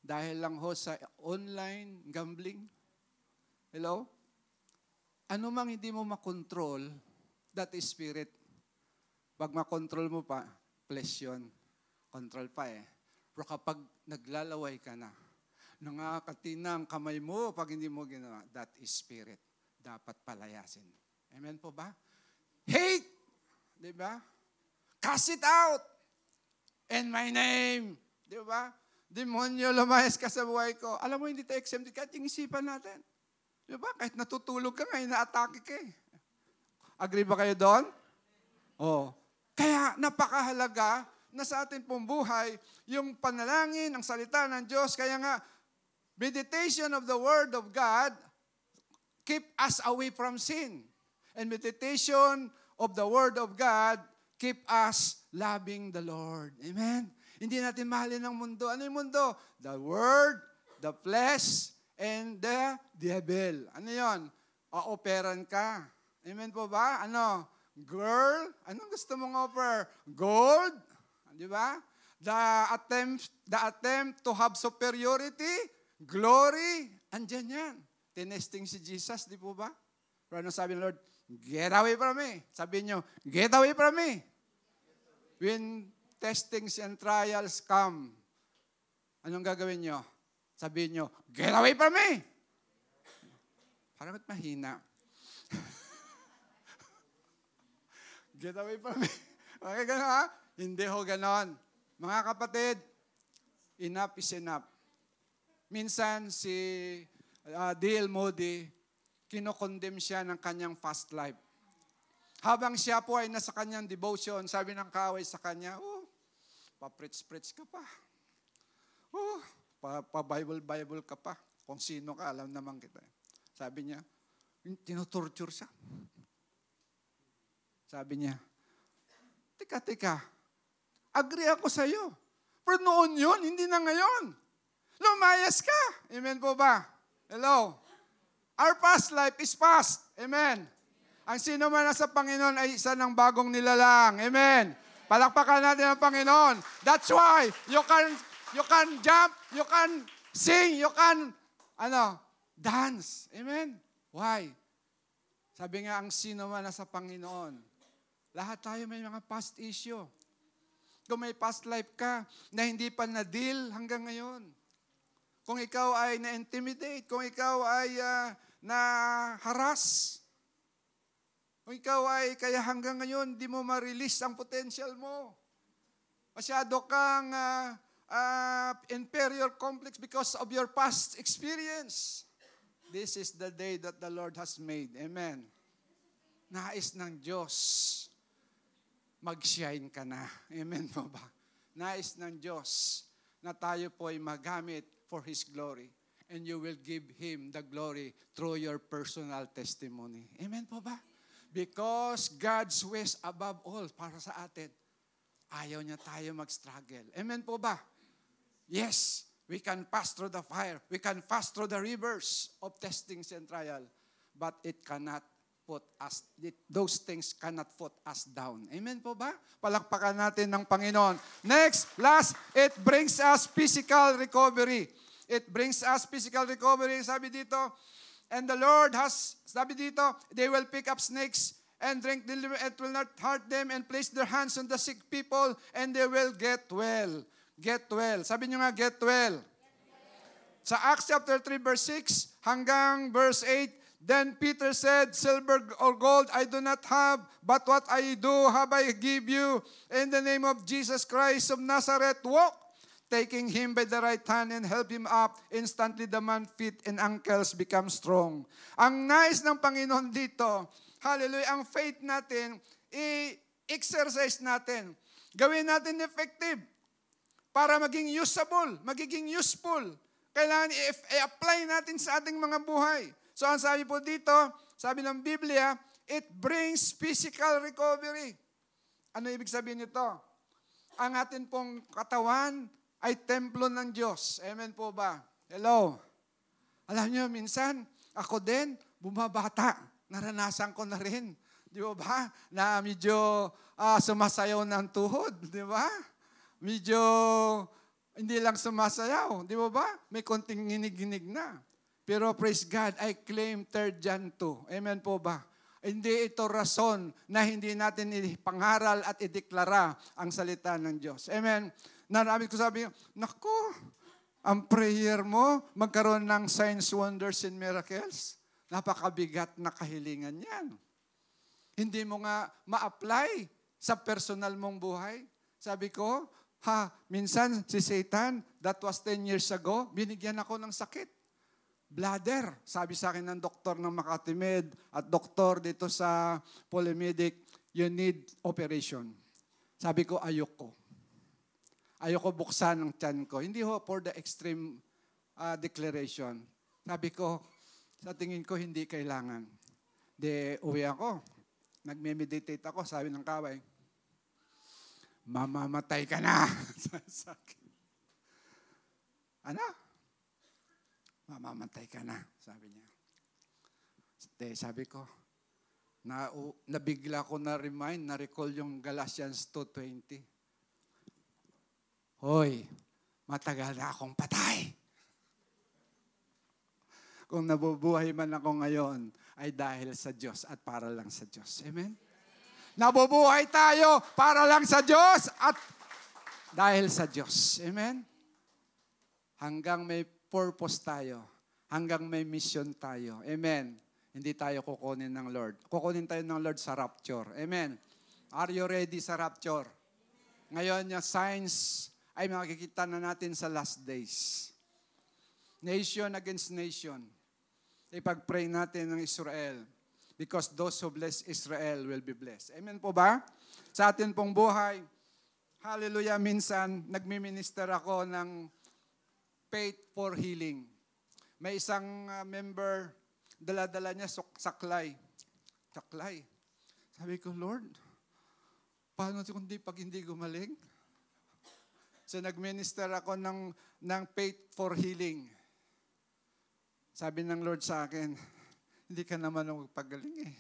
dahil lang ho sa online gambling. Hello? Ano mang hindi mo makontrol, that is spirit. Pag makontrol mo pa, flesh yun. Control pa eh. Pero kapag naglalaway ka na, nangakatina ang kamay mo pag hindi mo ginawa, that is spirit. Dapat palayasin. Amen po ba? Hate! Di ba? Cast it out! In my name! Di ba? Demonyo, lumayas ka sa buhay ko. Alam mo, hindi tayo exempted. Kahit yung isipan natin. Di ba? Kahit natutulog ka nga, ina-atake ka eh. Agree ba kayo doon? Oh. Kaya napakahalaga na sa atin pong buhay, yung panalangin, ang salita ng Diyos. Kaya nga, meditation of the Word of God keep us away from sin. And meditation of the Word of God keep us loving the Lord. Amen? Hindi natin mahalin ang mundo. Ano yung mundo? The Word, the flesh, and the devil. Ano yun? O-operan ka. Amen po ba? Ano? Girl, anong gusto mong offer? Gold? Di ba? The attempt to have superiority, glory, andyan yan. Tinesting si Jesus, di po ba? Pero ano sabi ng Lord? Get away from me. Sabi niyo, get away from me. When testings and trials come, anong gagawin niyo? Sabihin niyo, get away from me. Parang mahina. Get away from me. Okay, gano'n ha? Hindi ho ganon. Mga kapatid, enough is enough. Minsan si D.L. Moody, kinokondem siya ng kanyang fast life. Habang siya po ay nasa kanyang devotion, sabi ng kaaway sa kanya, pa-preach ka pa. Pa-Bible ka pa. Kung sino ka, alam naman kita. Sabi niya, tinutorture siya. Sabi niya, Teka, agree ako sa iyo. Pero noon yun, hindi na ngayon. Lumayas ka. Amen po ba? Hello? Our past life is past. Amen. Ang sino man nasa Panginoon ay isa ng bagong nilalang. Amen. Palakpakan natin ang Panginoon. That's why you can jump, you can sing, you can dance. Amen. Why? Sabi nga, ang sino man nasa Panginoon, lahat tayo may mga past issue. Kung may past life ka na hindi pa na-deal hanggang ngayon. Kung ikaw ay na-intimidate, kung ikaw ay na-harass, kung ikaw ay kaya hanggang ngayon, di mo ma-release ang potential mo. Masyado kang inferior complex because of your past experience. This is the day that the Lord has made. Amen. Nais ng Diyos, mag-shine ka na. Amen po ba? Nais ng Diyos na tayo po ay magamit for His glory. And you will give Him the glory through your personal testimony. Amen po ba? Because God's ways above all para sa atin. Ayaw niya tayo mag-struggle. Amen po ba? Yes, we can pass through the fire. We can pass through the rivers of testings and trial. But it cannot those things cannot put us down. Amen po ba? Palakpakan natin ng Panginoon. Next, last, it brings us physical recovery. It brings us physical recovery. Sabi dito, and the Lord has, sabi dito, they will pick up snakes and drink deliver, it will not hurt them, and place their hands on the sick people, and they will get well. Get well. Sabi nyo nga, get well. Sa Acts chapter 3 verse 6 hanggang verse 8, then Peter said, silver or gold I do not have, but what I do have I give you. In the name of Jesus Christ of Nazareth, walk. Taking him by the right hand and help him up. Instantly the man's feet and ankles become strong. Ang nais ng Panginoon dito, hallelujah, ang faith natin, i-exercise natin. Gawin natin effective para maging usable, magiging useful. Kailangan i-apply natin sa ating mga buhay. So ang sabi po dito, sabi ng Biblia, it brings physical recovery. Ano ibig sabihin nito? Ang atin pong katawan ay templo ng Diyos. Amen po ba? Hello? Alam niyo, minsan, ako din, bumabata. Naranasan ko na rin. Di ba? Na medyo sumasayaw ng tuhod. Di ba? Medyo hindi lang sumasayaw. Di ba? May konting ginig-ginig na. Pero praise God, I claim 3 John 2. Amen po ba? Hindi ito rason na hindi natin ipangaral at ideklara ang salita ng Diyos. Amen. Naramit ko sabi, naku, ang prayer mo magkaroon ng signs, wonders, and miracles. Napakabigat na kahilingan yan. Hindi mo nga ma-apply sa personal mong buhay. Sabi ko, minsan si Satan, that was 10 years ago, binigyan ako ng sakit. Bladder. Sabi sa akin ng doktor ng Makati Med at doktor dito sa Polymedic, you need operation. Sabi ko, ayoko. Ayoko buksan ang tiyan ko. Hindi ho for the extreme declaration. Sabi ko, sa tingin ko, hindi kailangan. Uwi ako. Nagme-meditate ako. Sabi ng kaway, mamamatay ka na. Ano? Mamamatay ka na, sabi niya. Sabi ko, nabigla ko na-remind, na-recall yung Galatians 2:20. Hoy, matagal na akong patay. Kung nabubuhay man ako ngayon, ay dahil sa Diyos at para lang sa Diyos. Amen? Nabubuhay tayo para lang sa Diyos at dahil sa Diyos. Amen? Hanggang may purpose tayo. Hanggang may mission tayo. Amen? Hindi tayo kukunin ng Lord. Kukunin tayo ng Lord sa rapture. Amen? Are you ready sa rapture? Ngayon, yung signs ay makikita na natin sa last days. Nation against nation. Ipag-pray natin ng Israel. Because those who bless Israel will be blessed. Amen po ba? Sa atin pong buhay, hallelujah, minsan nagmi-minister ako ng faith for healing. May isang member, dala-dala niya saklay. Saklay. Sabi ko, Lord, paano kundi pag hindi gumaling? So nag-minister ako ng faith for healing. Sabi ng Lord sa akin, hindi ka naman magpagaling eh.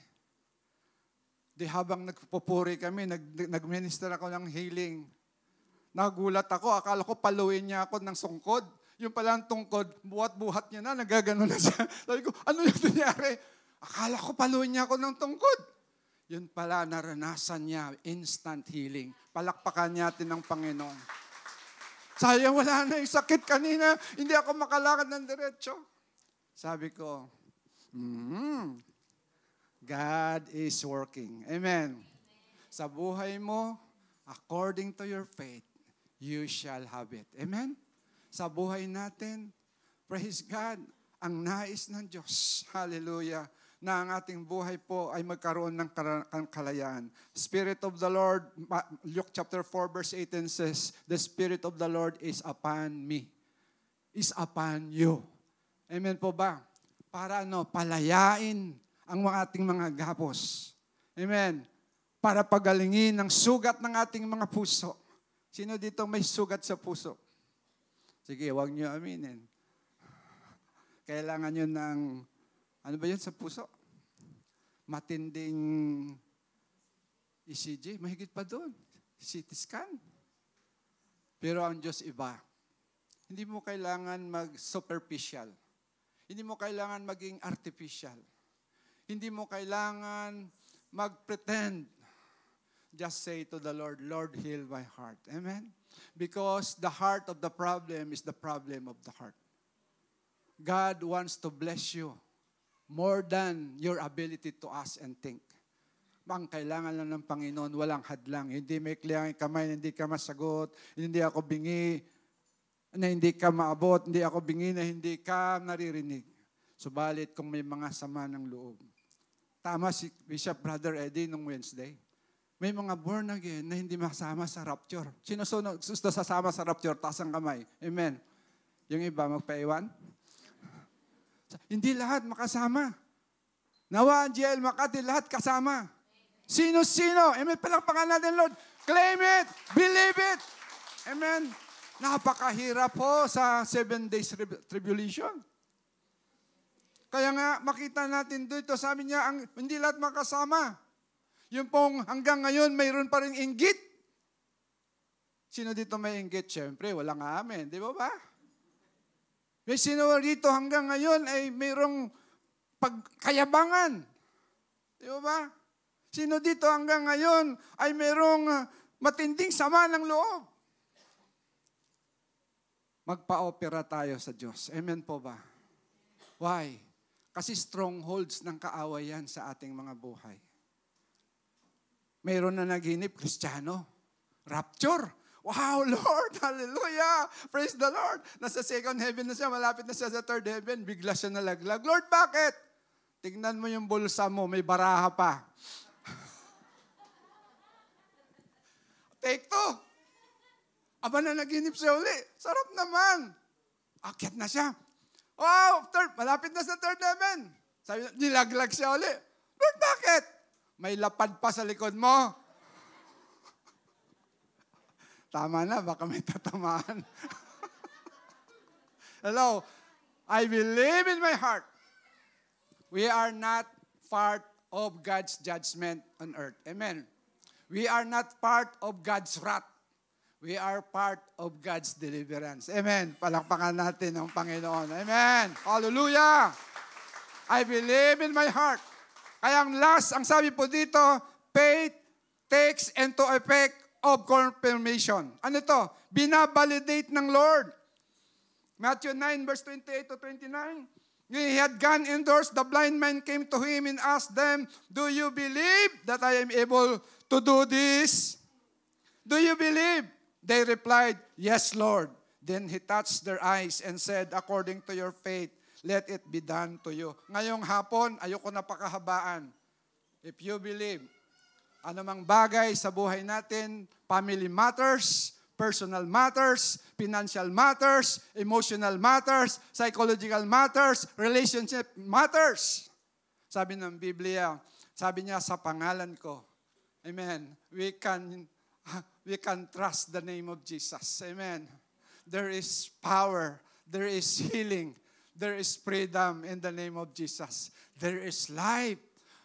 Di habang nagpupuri kami, nag-minister ako ng healing. Nagulat ako, akala ko paluin niya ako ng sungkod. Yung pala ang tungkod, buhat-buhat niya na, nagagano na siya. Sabi ko, ano yung nangyari? Akala ko paluin niya ako ng tungkod. Yun pala, naranasan niya, instant healing. Palakpakan natin ng Panginoon. Sayang, wala na yung sakit kanina. Hindi ako makalakad ng diretso. Sabi ko, God is working. Amen. Sa buhay mo, according to your faith, you shall have it. Amen? Sa buhay natin, praise God, ang nais ng Diyos, hallelujah, na ang ating buhay po ay magkaroon ng kalayaan. Spirit of the Lord, Luke chapter 4 verse 18 says, the Spirit of the Lord is upon me, is upon you. Amen po ba? Para palayain ang ating mga gapos. Amen. Para pagalingin ang sugat ng ating mga puso. Sino dito may sugat sa puso? Sige, huwag niyo aminin. Kailangan niyo ng, ano ba yun sa puso? Matinding ECG, mahigit pa doon. CT scan. Pero ang Diyos iba. Hindi mo kailangan mag-superficial. Hindi mo kailangan maging artificial. Hindi mo kailangan mag-pretend. Just say to the Lord, Lord, heal my heart. Amen? Because the heart of the problem is the problem of the heart. God wants to bless you more than your ability to ask and think. Ang kailangan lang ng Panginoon, walang hadlang. Hindi may kliyang kamay, hindi ka masagot, hindi ako bingi, na hindi ka maabot, hindi ako bingi na hindi ka naririnig. Subalit kung may mga sama ng loob. Tama si Bishop Brother Eddie nung Wednesday. May mga born again na hindi masama sa rapture. Sino gusto sasama sa rapture? Taas ang kamay. Amen. Yung iba magpaiwan? Hindi lahat makasama. Nawa, GL, Makati, lahat kasama. Sino-sino? Amen. Palakpakan natin, Lord. Claim it. Believe it. Amen. Napakahirap po sa 7 days tribulation. Kaya nga, makita natin dito, sabi niya, hindi lahat makasama. Yung pong hanggang ngayon, mayroon pa rin inggit. Sino dito may inggit? Siyempre, walang amen. Di ba ba? May sino dito hanggang ngayon ay mayroong pagkayabangan. Di ba ba? Sino dito hanggang ngayon ay mayroong matinding sama ng loob? Magpa-opera tayo sa Diyos. Amen po ba? Why? Kasi strongholds ng kaawayan sa ating mga buhay. Mayroon na naginip, Kristiyano. Rapture. Wow, Lord, hallelujah. Praise the Lord. Nasa second heaven na siya, malapit na siya sa third heaven. Bigla siya nalaglag. Lord, bakit? Tignan mo yung bulsa mo, may baraha pa. Take 2. Aba na naginip siya uli. Sarap naman. Akyat na siya. Wow, malapit na sa third heaven. Sabi, nilaglag siya uli. Lord, bakit? May lapad pa sa likod mo. Tama na, baka may tatamaan. Hello, I believe in my heart. We are not part of God's judgment on earth. Amen. We are not part of God's wrath. We are part of God's deliverance. Amen. Palakpakan natin ang Panginoon. Amen. Hallelujah. I believe in my heart. Kaya ang last, ang sabi po dito, faith takes into effect of confirmation. Ano to? Binabalidate ng Lord. Matthew 9 verse 28 to 29. He had gone indoors, the blind man came to him and asked them, do you believe that I am able to do this? Do you believe? They replied, yes, Lord. Then he touched their eyes and said, according to your faith, let it be done to you. Ngayong hapon, ayoko na pakahabaan. If you believe, anumang bagay sa buhay natin, family matters, personal matters, financial matters, emotional matters, psychological matters, relationship matters. Sabi ng Biblia, sabi niya sa pangalan ko, amen, we can trust the name of Jesus. Amen. There is power, there is healing, there is freedom in the name of Jesus. There is life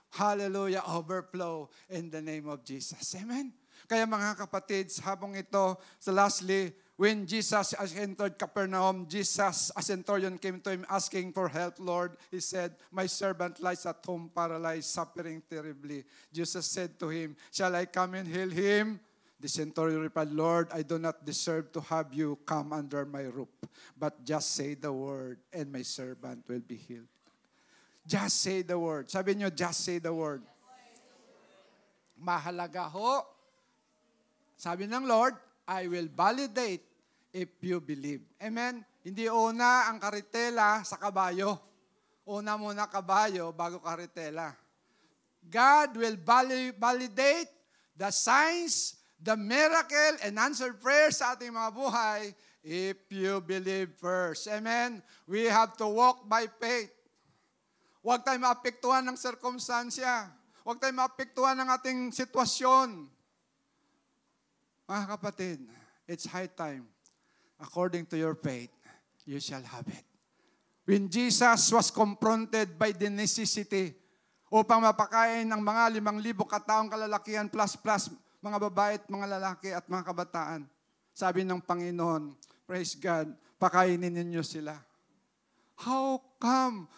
Hallelujah, overflow in the name of Jesus. Amen? Kaya mga kapatid, habang ito, so lastly, when Jesus entered Capernaum, Jesus, a centurion, came to him asking for help, Lord. He said, my servant lies at home paralyzed, suffering terribly. Jesus said to him, shall I come and heal him? The centurion replied, Lord, I do not deserve to have you come under my roof, but just say the word and my servant will be healed. Just say the word. Sabi niyo, just say the word. Mahalaga ho. Sabi ng Lord, I will validate if you believe. Amen? Hindi una ang karitela sa kabayo. Una muna kabayo bago karitela. God will validate the signs, the miracle, and answered prayers sa ating mga buhay if you believe first. Amen? We have to walk by faith. Huwag tayo maapektuhan ng sirkumstansya. Huwag tayo maapektuhan ng ating sitwasyon. Mga kapatid, it's high time. According to your faith, you shall have it. When Jesus was confronted by the necessity upang mapakain ng mga 5,000 kataong kalalakihan plus mga babae at mga lalaki at mga kabataan, sabi ng Panginoon, praise God, pakainin ninyo sila. How come?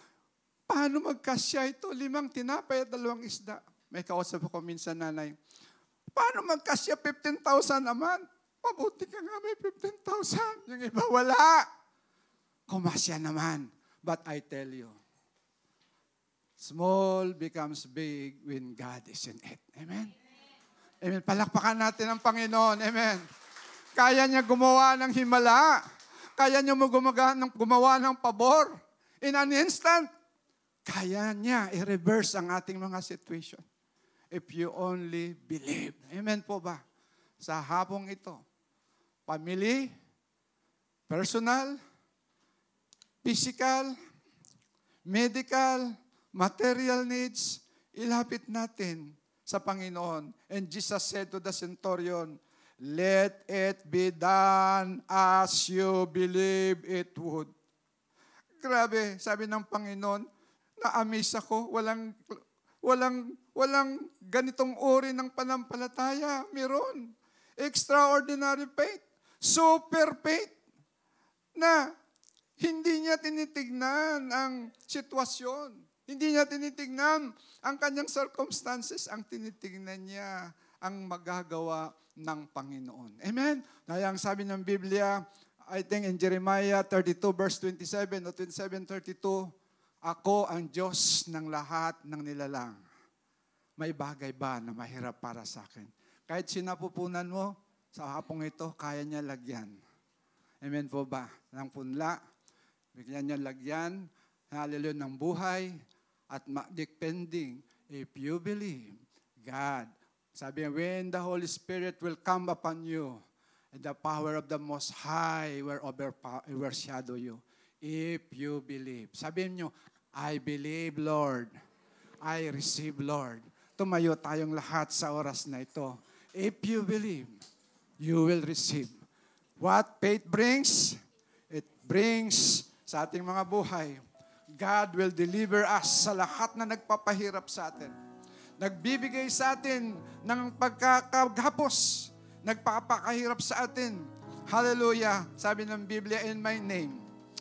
Paano magkasya ito? 5 tinapay at 2 isda. May kausap ako minsan, nanay. Paano magkasya 15,000 naman? Mabuti ka nga may 15,000. Yung iba wala. Kumasya naman. But I tell you, small becomes big when God is in it. Amen? Amen. Palakpakan natin ang Panginoon. Amen. Kaya niya gumawa ng himala. Kaya niya gumawa ng pabor. In an instant, kaya niya i-reverse ang ating mga situation. If you only believe. Amen po ba? Sa hapong ito, family, personal, physical, medical, material needs, ilapit natin sa Panginoon. And Jesus said to the centurion, let it be done as you believe it would. Grabe, sabi ng Panginoon, na-amaze ako, walang ganitong uri ng panampalataya. Meron. Extraordinary faith. Super faith. Na hindi niya tinitignan ang sitwasyon. Hindi niya tinitignan ang kanyang circumstances. Ang tinitignan niya ang magagawa ng Panginoon. Amen? Kaya ang sabi ng Biblia, I think in Jeremiah 32 verse 27 o 27:32, ako ang Diyos ng lahat ng nilalang. May bagay ba na mahirap para sa akin? Kahit sinapupunan mo, sa hapong ito, kaya niya lagyan. Amen po ba? Ng punla, bigyan niya lagyan, hallelujah, ng buhay, at depending, if you believe, God, sabi niya, when the Holy Spirit will come upon you, and the power of the Most High will overshadow you. If you believe. Sabihin nyo, I believe, Lord. I receive, Lord. Tumayo tayong lahat sa oras na ito. If you believe, you will receive. What faith brings? It brings sa ating mga buhay. God will deliver us sa lahat na nagpapahirap sa atin. Nagbibigay sa atin ng pagkakagapos. Nagpapakahirap sa atin. Hallelujah. Sabi ng Biblia, in my name,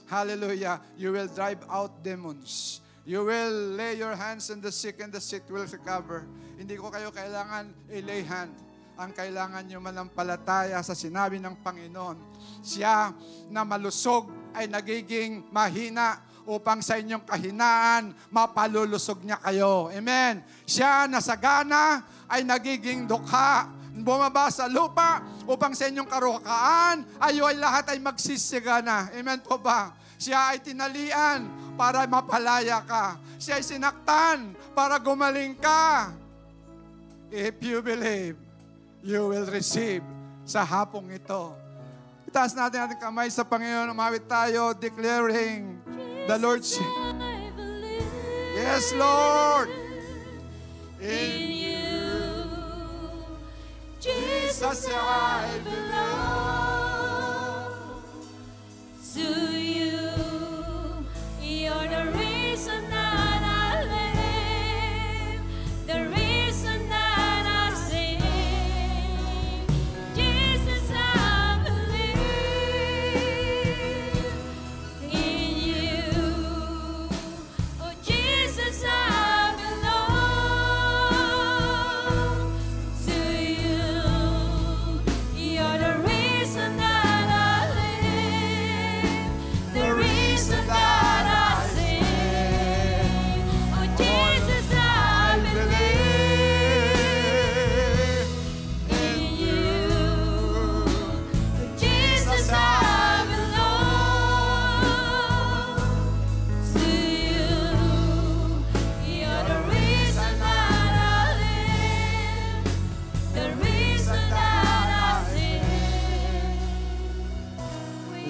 hallelujah, you will drive out demons. You will lay your hands on the sick and the sick will recover. Hindi ko kayo kailangan i-lay hand. Ang kailangan nyo manampalataya sa sinabi ng Panginoon. Siya na malusog ay nagiging mahina upang sa inyong kahinaan, mapalulusog niya kayo. Amen. Siya na sagana ay nagiging dukha. Bumaba sa lupa upang sa inyong karukaan, ayo ay lahat ay magsisigana. Amen po ba? Siya ay tinalian para mapalaya ka. Siya ay sinaktan para gumaling ka. If you believe, you will receive sa hapong ito. Itaas natin ating kamay sa Panginoon. Umawit tayo, declaring the Lordship. Yes, Lord. In you, Jesus, I belong to you. You're the reason that I live.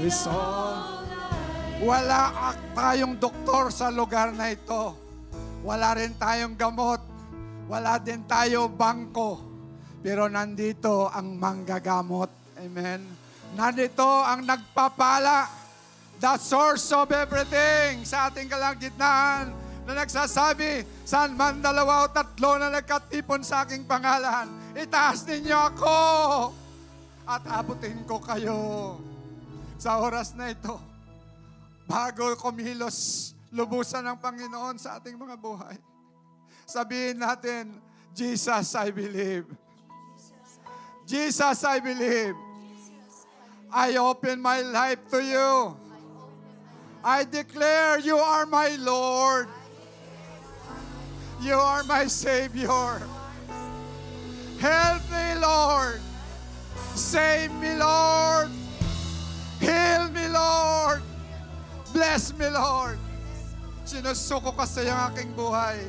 is all. Wala tayong doktor sa lugar na ito. Wala rin tayong gamot. Wala din tayo bangko. Pero nandito ang manggagamot. Amen. Nandito ang nagpapala. The source of everything sa ating kalagitnaan na nagsasabi, saan man 2 o 3 na nagkatipon sa aking pangalan, itaas ninyo ako at abutin ko kayo. Sa oras na ito, bago kumilos, lubusan ng Panginoon sa ating mga buhay, sabihin natin, Jesus, I believe. Jesus, I believe. I open my life to you. I declare you are my Lord. You are my Savior. Help me, Lord. Save me, Lord. Heal me, Lord. Bless me, Lord. Sinusuko ka sa iyong aking buhay.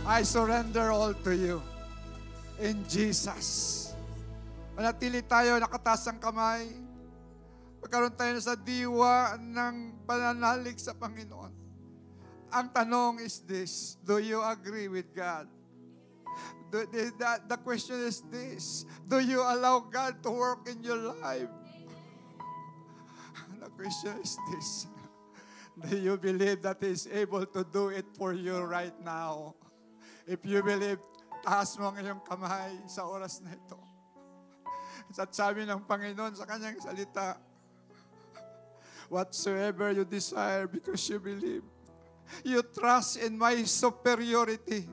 I surrender all to you. In Jesus. Manatili tayo, nakataas ang kamay. Pagkaroon tayo sa diwa ng pananalig sa Panginoon. Ang tanong is this, do you agree with God? The question is this, do you allow God to work in your life? The question is this, do you believe that He is able to do it for you right now? If you believe, taas mo ang iyong kamay sa oras na ito. At sabi ng Panginoon sa kanyang salita, whatsoever you desire because you believe. You trust in my superiority.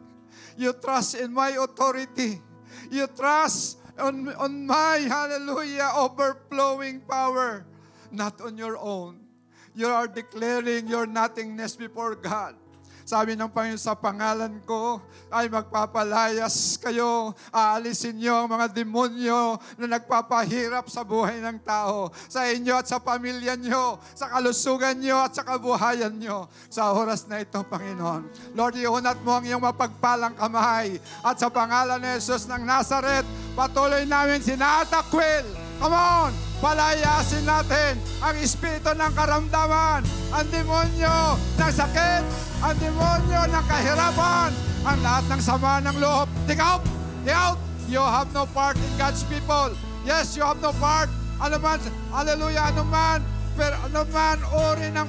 You trust in my authority. You trust on my, hallelujah, overflowing power. Not on your own. You are declaring your nothingness before God. Sabi ng Panginoon, sa pangalan ko ay magpapalayas kayo. Aalisin niyo ang mga demonyo na nagpapahirap sa buhay ng tao. Sa inyo at sa pamilya niyo, sa kalusugan niyo at sa kabuhayan niyo. Sa oras na ito, Panginoon. Lord, iunat mo ang iyong mapagpalang kamay. At sa pangalan ni Jesus ng Nazaret, patuloy namin sinatakwil. Come on! Palayasin natin ang espiritu ng karamdaman, ang demonyo ng sakit, ang demonyo ng kahirapan, ang lahat ng sama ng loob. Take out! Take out! You have no part in God's people. Yes, you have no part. Ano man, hallelujah, ano man, pero ano man, ori ng,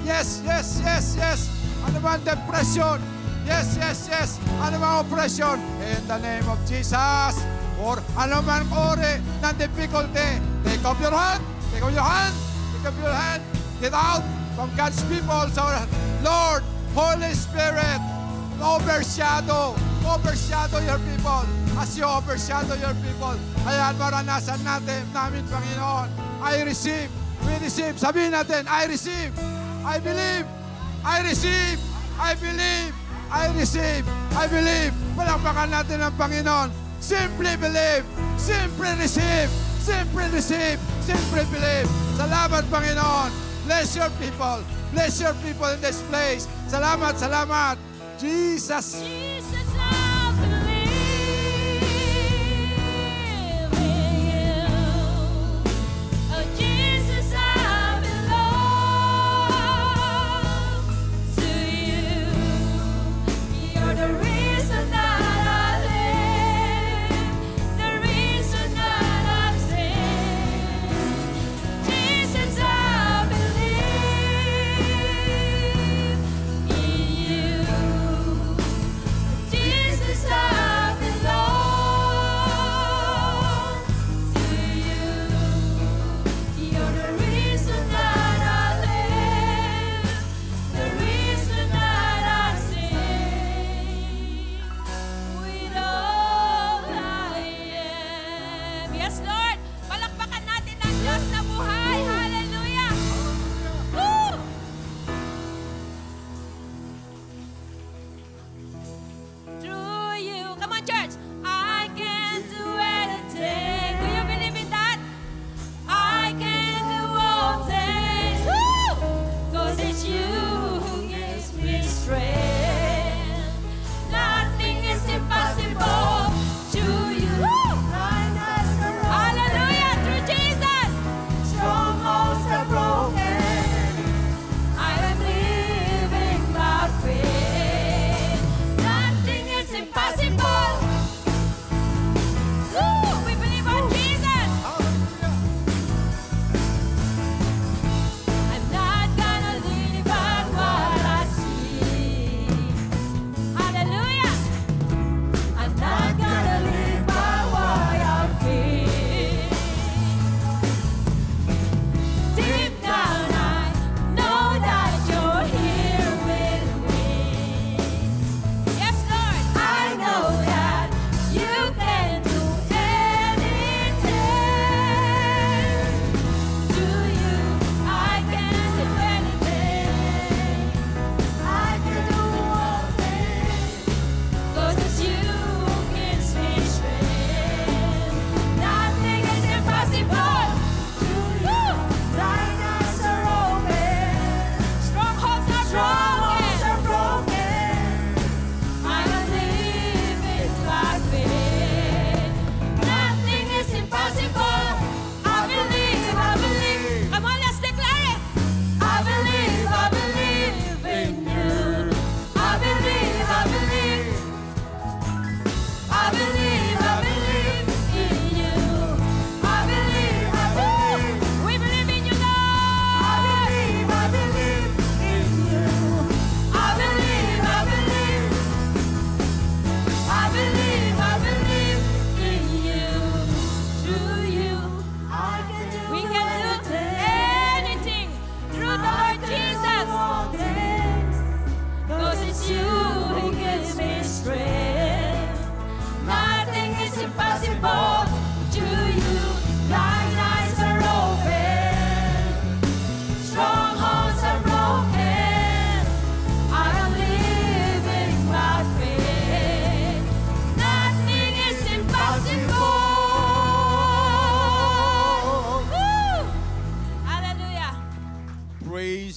yes, yes, yes, yes. Ano man, depression. Yes, yes, yes. Ano man, oppression. In the name of Jesus. Or ano man ori ng difficulty. Take off your hand. Take off your hand. Take off your hand. Get out from God's people. So, Lord, Holy Spirit, overshadow your people. As you overshadow your people, ayan, maranasan namin, Panginoon. I receive. We receive. Sabihin natin, I receive. I believe. I receive. I believe. I receive. I believe. Palakpakan natin ang Panginoon. Simply believe. Simply receive. Simply receive. Simply believe. Salamat, Panginoon. Bless your people. Bless your people in this place. Salamat, salamat. Jesus. Jesus, I believe in you. Oh, Jesus, I belong to you. You're the reason that I live, the reason that I sing. Jesus, I believe in you.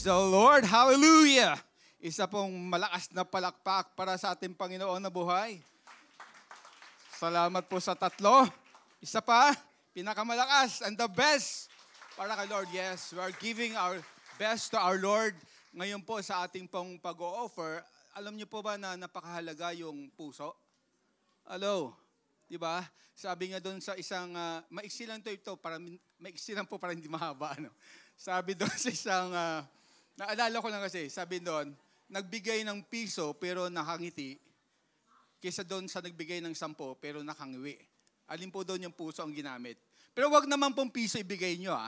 the Lord. Hallelujah! Isa pong malakas na palakpak para sa ating Panginoon na buhay. Salamat po sa tatlo. Isa pa, pinakamalakas and the best para kay Lord. Yes, we are giving our best to our Lord. Ngayon po sa ating pong pag-o-offer, alam niyo po ba na napakahalaga yung puso? Hello? Diba? Sabi nga doon sa isang, maiksi lang ito, maiksi lang po para hindi mahaba. Ano? Sabi doon sa isang, naalala ko lang kasi, sabi doon, nagbigay ng piso pero nakangiti, kaysa doon sa nagbigay ng 10 pero nakangiwi. Alin po doon yung puso ang ginamit. Pero wag naman pong piso ibigay nyo.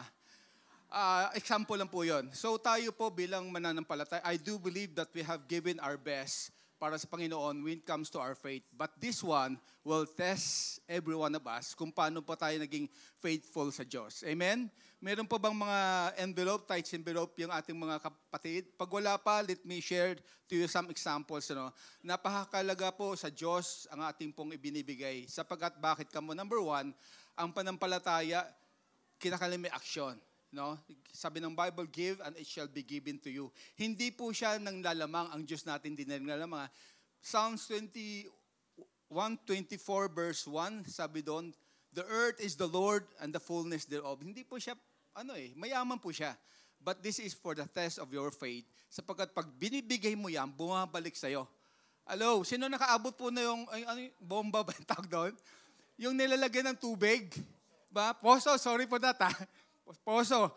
Example lang po yon. So tayo po bilang mananampalataya, I do believe that we have given our best para sa Panginoon when it comes to our faith. But this one will test every one of us kung paano po tayo naging faithful sa Diyos. Amen? Meron po bang mga envelope, tithes envelope yung ating mga kapatid? Pag wala pa, let me share to you some examples. Napakalaga po sa Diyos ang ating pong ibinibigay. Sapagkat bakit kamo? Number 1, ang panampalataya, kinakailangan may aksyon. No? Sabi ng Bible, give and it shall be given to you. Hindi po siya nang lalamang, ang Diyos natin din nang lalamang. Psalms 124 verse 1, sabi doon, the earth is the Lord and the fullness thereof. Hindi po siya, mayaman po siya. But this is for the test of your faith. Sapagkat pag binibigay mo yan, bumabalik sa'yo. Hello, sino nakaabot po na yung bomba ba yung tawag doon? Yung nilalagyan ng tubig. Ba? Poso, sorry po that Poso.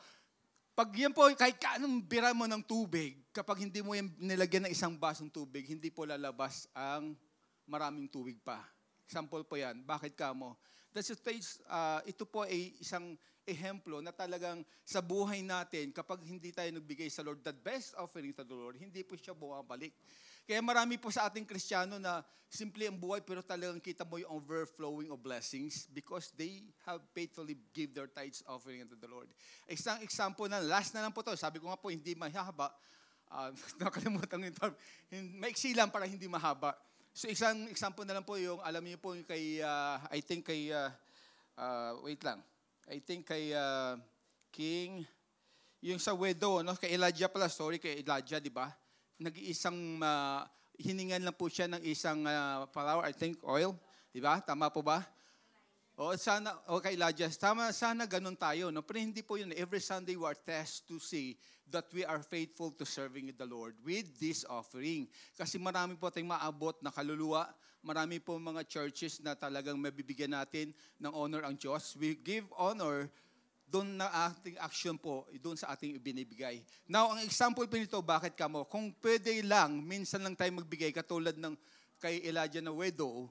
Pag yan po, kahit anong bira mo ng tubig, kapag hindi mo yan nilagyan ng isang basong tubig, hindi po lalabas ang maraming tubig pa. Example po yan. Bakit kamo? Ito po ay isang ehemplo na talagang sa buhay natin, kapag hindi tayo nagbigay sa Lord, the best offering to the Lord, hindi po siya bumabalik. Kaya marami po sa ating Kristiyano na simple ang buhay pero talagang kita mo yung overflowing of blessings because they have faithfully give their tithes offering unto the Lord. Isang example na, last na lang po to, sabi ko nga po hindi mahaba, nakalimutan yung term, maiksi lang para hindi mahaba. So isang example na lang po yung, alam niyo po yung kay, King, yung sa widow, no? Kay Elijah pala, kay Elijah, di ba? Nag-iisang, hiningan lang po siya ng isang flour, I think oil, di ba? Tama po ba? Kay Elijah, sana ganun tayo, no? Pero hindi po yun. Every Sunday we are tested to see that we are faithful to serving the Lord with this offering. Kasi marami po tayong maabot na kaluluwa, marami po mga churches na talagang mabibigyan natin ng honor ang Diyos. We give honor doon na ating action po, doon sa ating ibinibigay. Now, ang example po nito, bakit kamo? Kung pwede lang, minsan lang tayo magbigay, katulad ng kay Elijah na widow,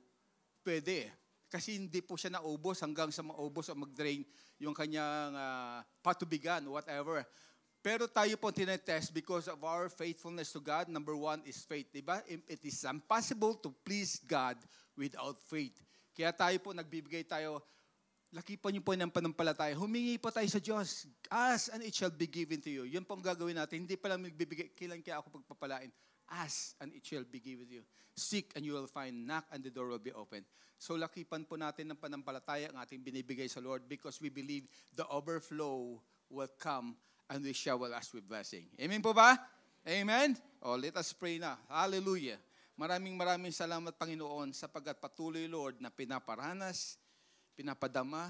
pwede. Kasi hindi po siya naubos hanggang sa maubos o mag-drain yung kanyang patubigan, whatever. Pero tayo po tinetest because of our faithfulness to God. Number 1 is faith, diba? It is impossible to please God without faith. Kaya tayo po, nagbibigay tayo, lakipan niyo po ng panampalataya. Humingi po tayo sa Diyos. Ask and it shall be given to you. Yun po ang gagawin natin. Hindi pa lang magbibigay, kailan kaya ako pagpapalain. Ask and it shall be given to you. Seek and you will find. Knock and the door will be open. So lakipan po natin ng panampalataya ang ating binibigay sa Lord because we believe the overflow will come and we shower us with blessing. Amen po ba? Amen? Let us pray na. Hallelujah. Maraming salamat, Panginoon, sapagkat patuloy, Lord, na pinaparanas, pinapadama,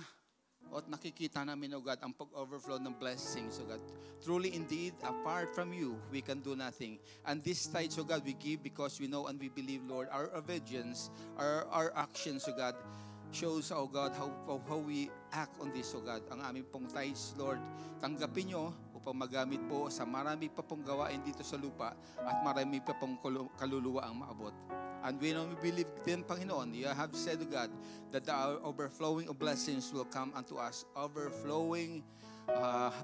at nakikita namin, O God, ang pag-overflow ng blessings, O God. Truly, indeed, apart from you, we can do nothing. And this tithes, O God, we give because we know and we believe, Lord, our obedience, our actions, O God, shows, O God, how we act on this, O God. Ang aming pong tithes, Lord, tanggapin nyo upang magamit po sa marami pa pong gawain dito sa lupa at marami pa pong kaluluwa ang maabot. And we know we believe din, Panginoon, you have said to God that the overflowing of blessings will come unto us. Overflowing,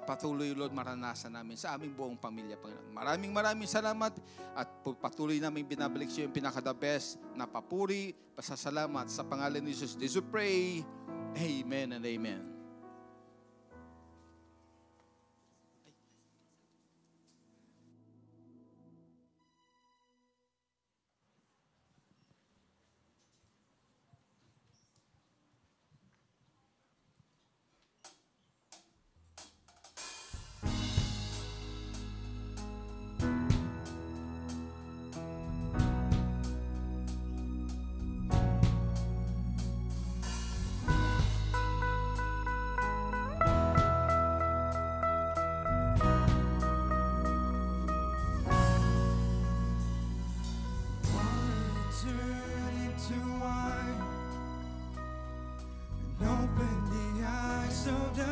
patuloy, Lord, maranasan namin sa aming buong pamilya, Panginoon. Maraming salamat at patuloy namin binabalik sa iyo yung pinaka-the best na papuri, pasasalamat sa pangalan ni Jesus. This we pray. Amen and amen.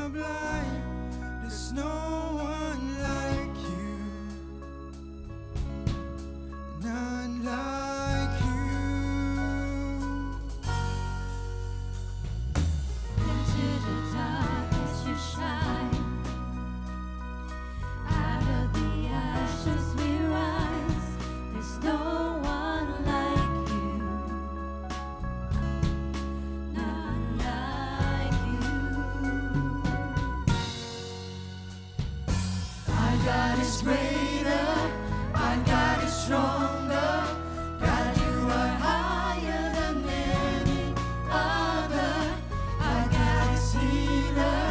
of life. There's no one like you. None like you. Into the darkness you shine. Out of the ashes we rise. There's no one like you. None like you. Our God is greater. Our God is stronger. God, you are higher than any other. Our God is healer.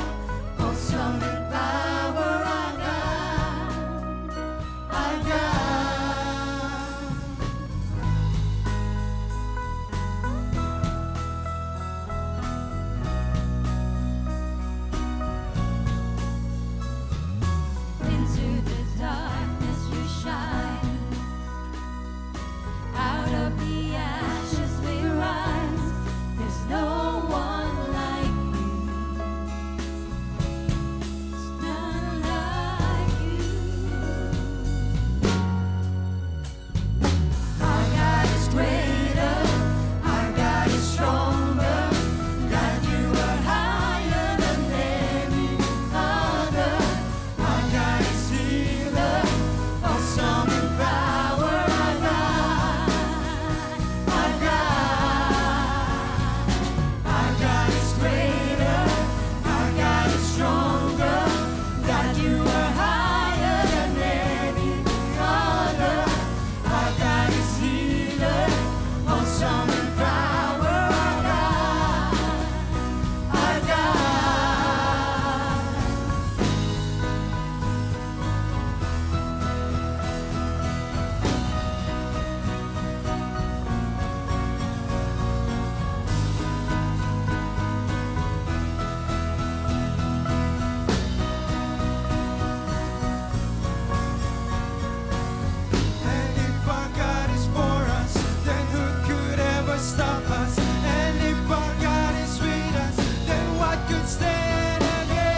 Awesome in power. Our God. Our God. Into the darkness you shine. Out of the ashes we rise. There's no one like you. There's none like you. Our God is greater. Our God is stronger. God, you are higher than any other. Our God is healer. Awesome in power. Our God. Our God. Our God is greater. Our God is stronger. God, you are higher than any other. Our God is healer. Awesome in power. Our God. Our God. And if our God is for us, then who could ever stop us? And if our God is with us, then what could stand against?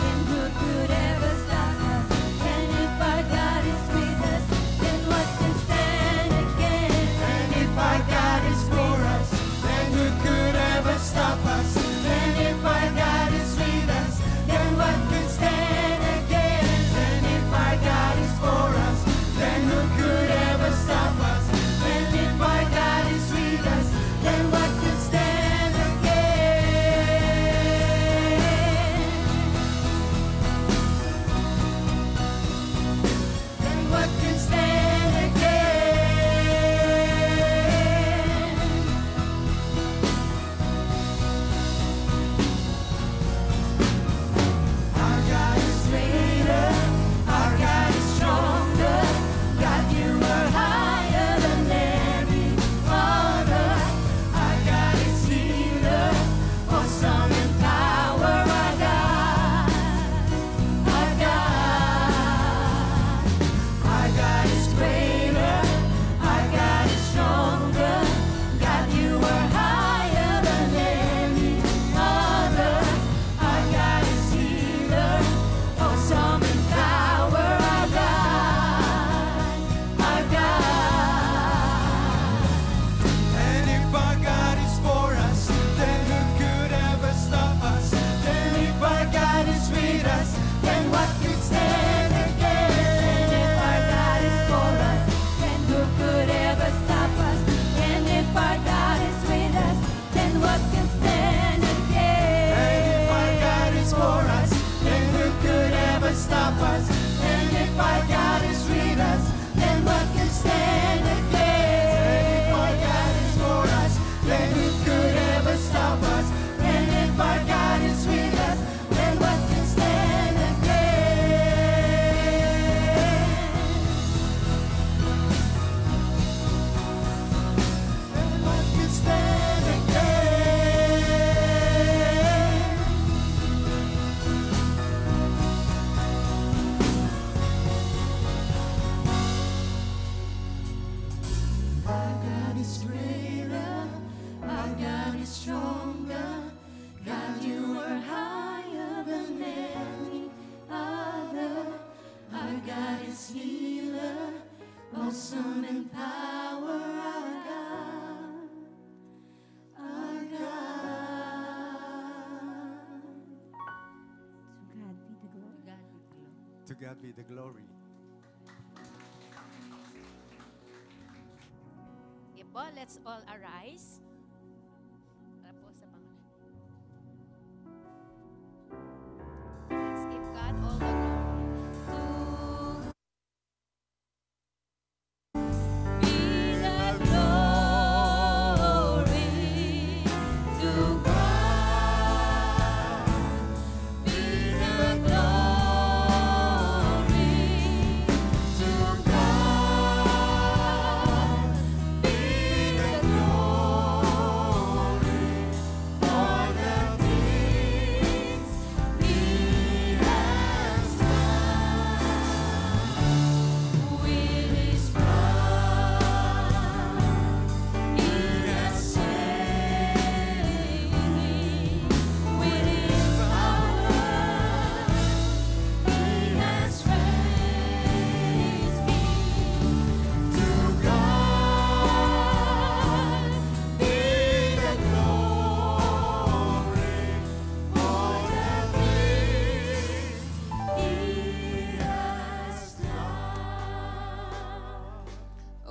And who could ever stop us? And if our God is with us, then what can stand against? And if our God is for us, then who could ever stop us? And if our God is with us, then what could stand against? And if our God is for us, then who could ever stop us? And if our God is with us, then what could stand against? Then what could stand against? Our God is greater. Our God is stronger. God, you are higher than any other. Our God is healer. Awesome in power. Our God. Our God. Our God is greater. Our God is stronger. God, you are higher than any other. Our God is healer. Awesome in power. Our God. Our God. And if our God is for us, then who could ever stop us? Then if our God is with us, then what could stand against? And if our God is for us, then who could ever stop us? And if our God is with us, then what can stand against? And if our God is for us, then who could ever stop us? And if our God is with us, then what can stand against? And if our God is for us, then who could ever stop us? And if our God is with us, then what can stand against? Then what can stand against? Our God is greater. Our God is stronger. God, awesome in power, our God, our God. To God be the glory. Okay po, let's all arise. Para po sa Panginoon. Let's give God all the glory.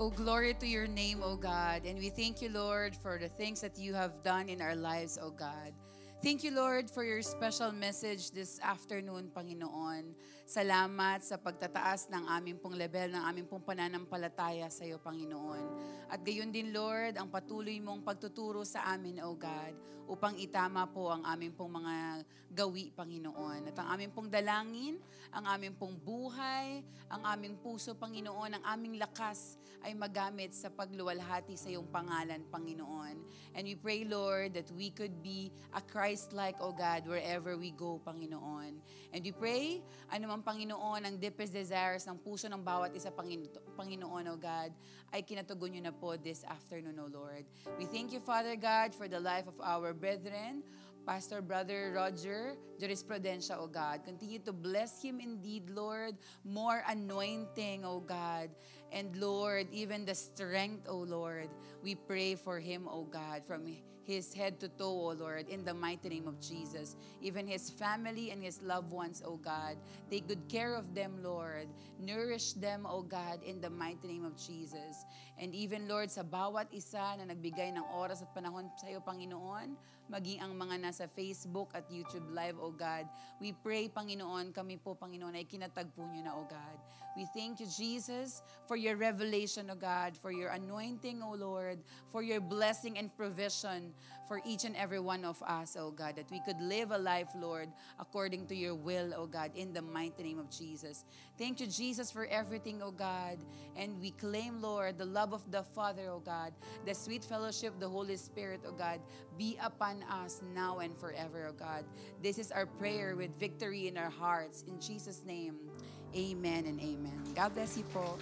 Oh, glory to your name, O God. And we thank you, Lord, for the things that you have done in our lives, O God. Thank you, Lord, for your special message this afternoon, Panginoon. Salamat sa pagtataas ng aming pong level, ng aming pong pananampalataya sa iyo, Panginoon. At gayon din, Lord, ang patuloy mong pagtuturo sa amin, O God, upang itama po ang aming pong mga gawi, Panginoon. At ang aming pong dalangin, ang aming pong buhay, ang aming puso, Panginoon, ang aming lakas ay magamit sa pagluwalhati sa iyong pangalan, Panginoon. And we pray, Lord, that we could be a Christ-like, O God, wherever we go, Panginoon. And we pray, anumang Panginoon, ang deepest desires ng puso ng bawat isa, Panginoon, O God, ay kinatugon niyo na po this afternoon, O Lord. We thank you, Father God, for the life of our brethren, Pastor Brother Roger Jurisprudencia, O God. Continue to bless him indeed, Lord. More anointing, O God. And Lord, even the strength, O Lord. We pray for him, O God, from his head to toe, O Lord, in the mighty name of Jesus. Even his family and his loved ones, O God. Take good care of them, Lord. Nourish them, O God, in the mighty name of Jesus. And even, Lord, sa bawat isa na nagbigay ng oras at panahon sa iyo, Panginoon, maging ang mga nasa Facebook at YouTube Live, O God. We pray, Panginoon, kami po, Panginoon, ay kinatagpo niyo na, O God. We thank you, Jesus, for your revelation, O God, for your anointing, O Lord, for your blessing and provision for each and every one of us, O God, that we could live a life, Lord, according to your will, O God, in the mighty name of Jesus. Thank you, Jesus, for everything, O God. And we claim, Lord, the love of the Father, O God, the sweet fellowship of the Holy Spirit, O God, be upon us now and forever, O God. This is our prayer with victory in our hearts. In Jesus' name, amen and amen. God bless you po.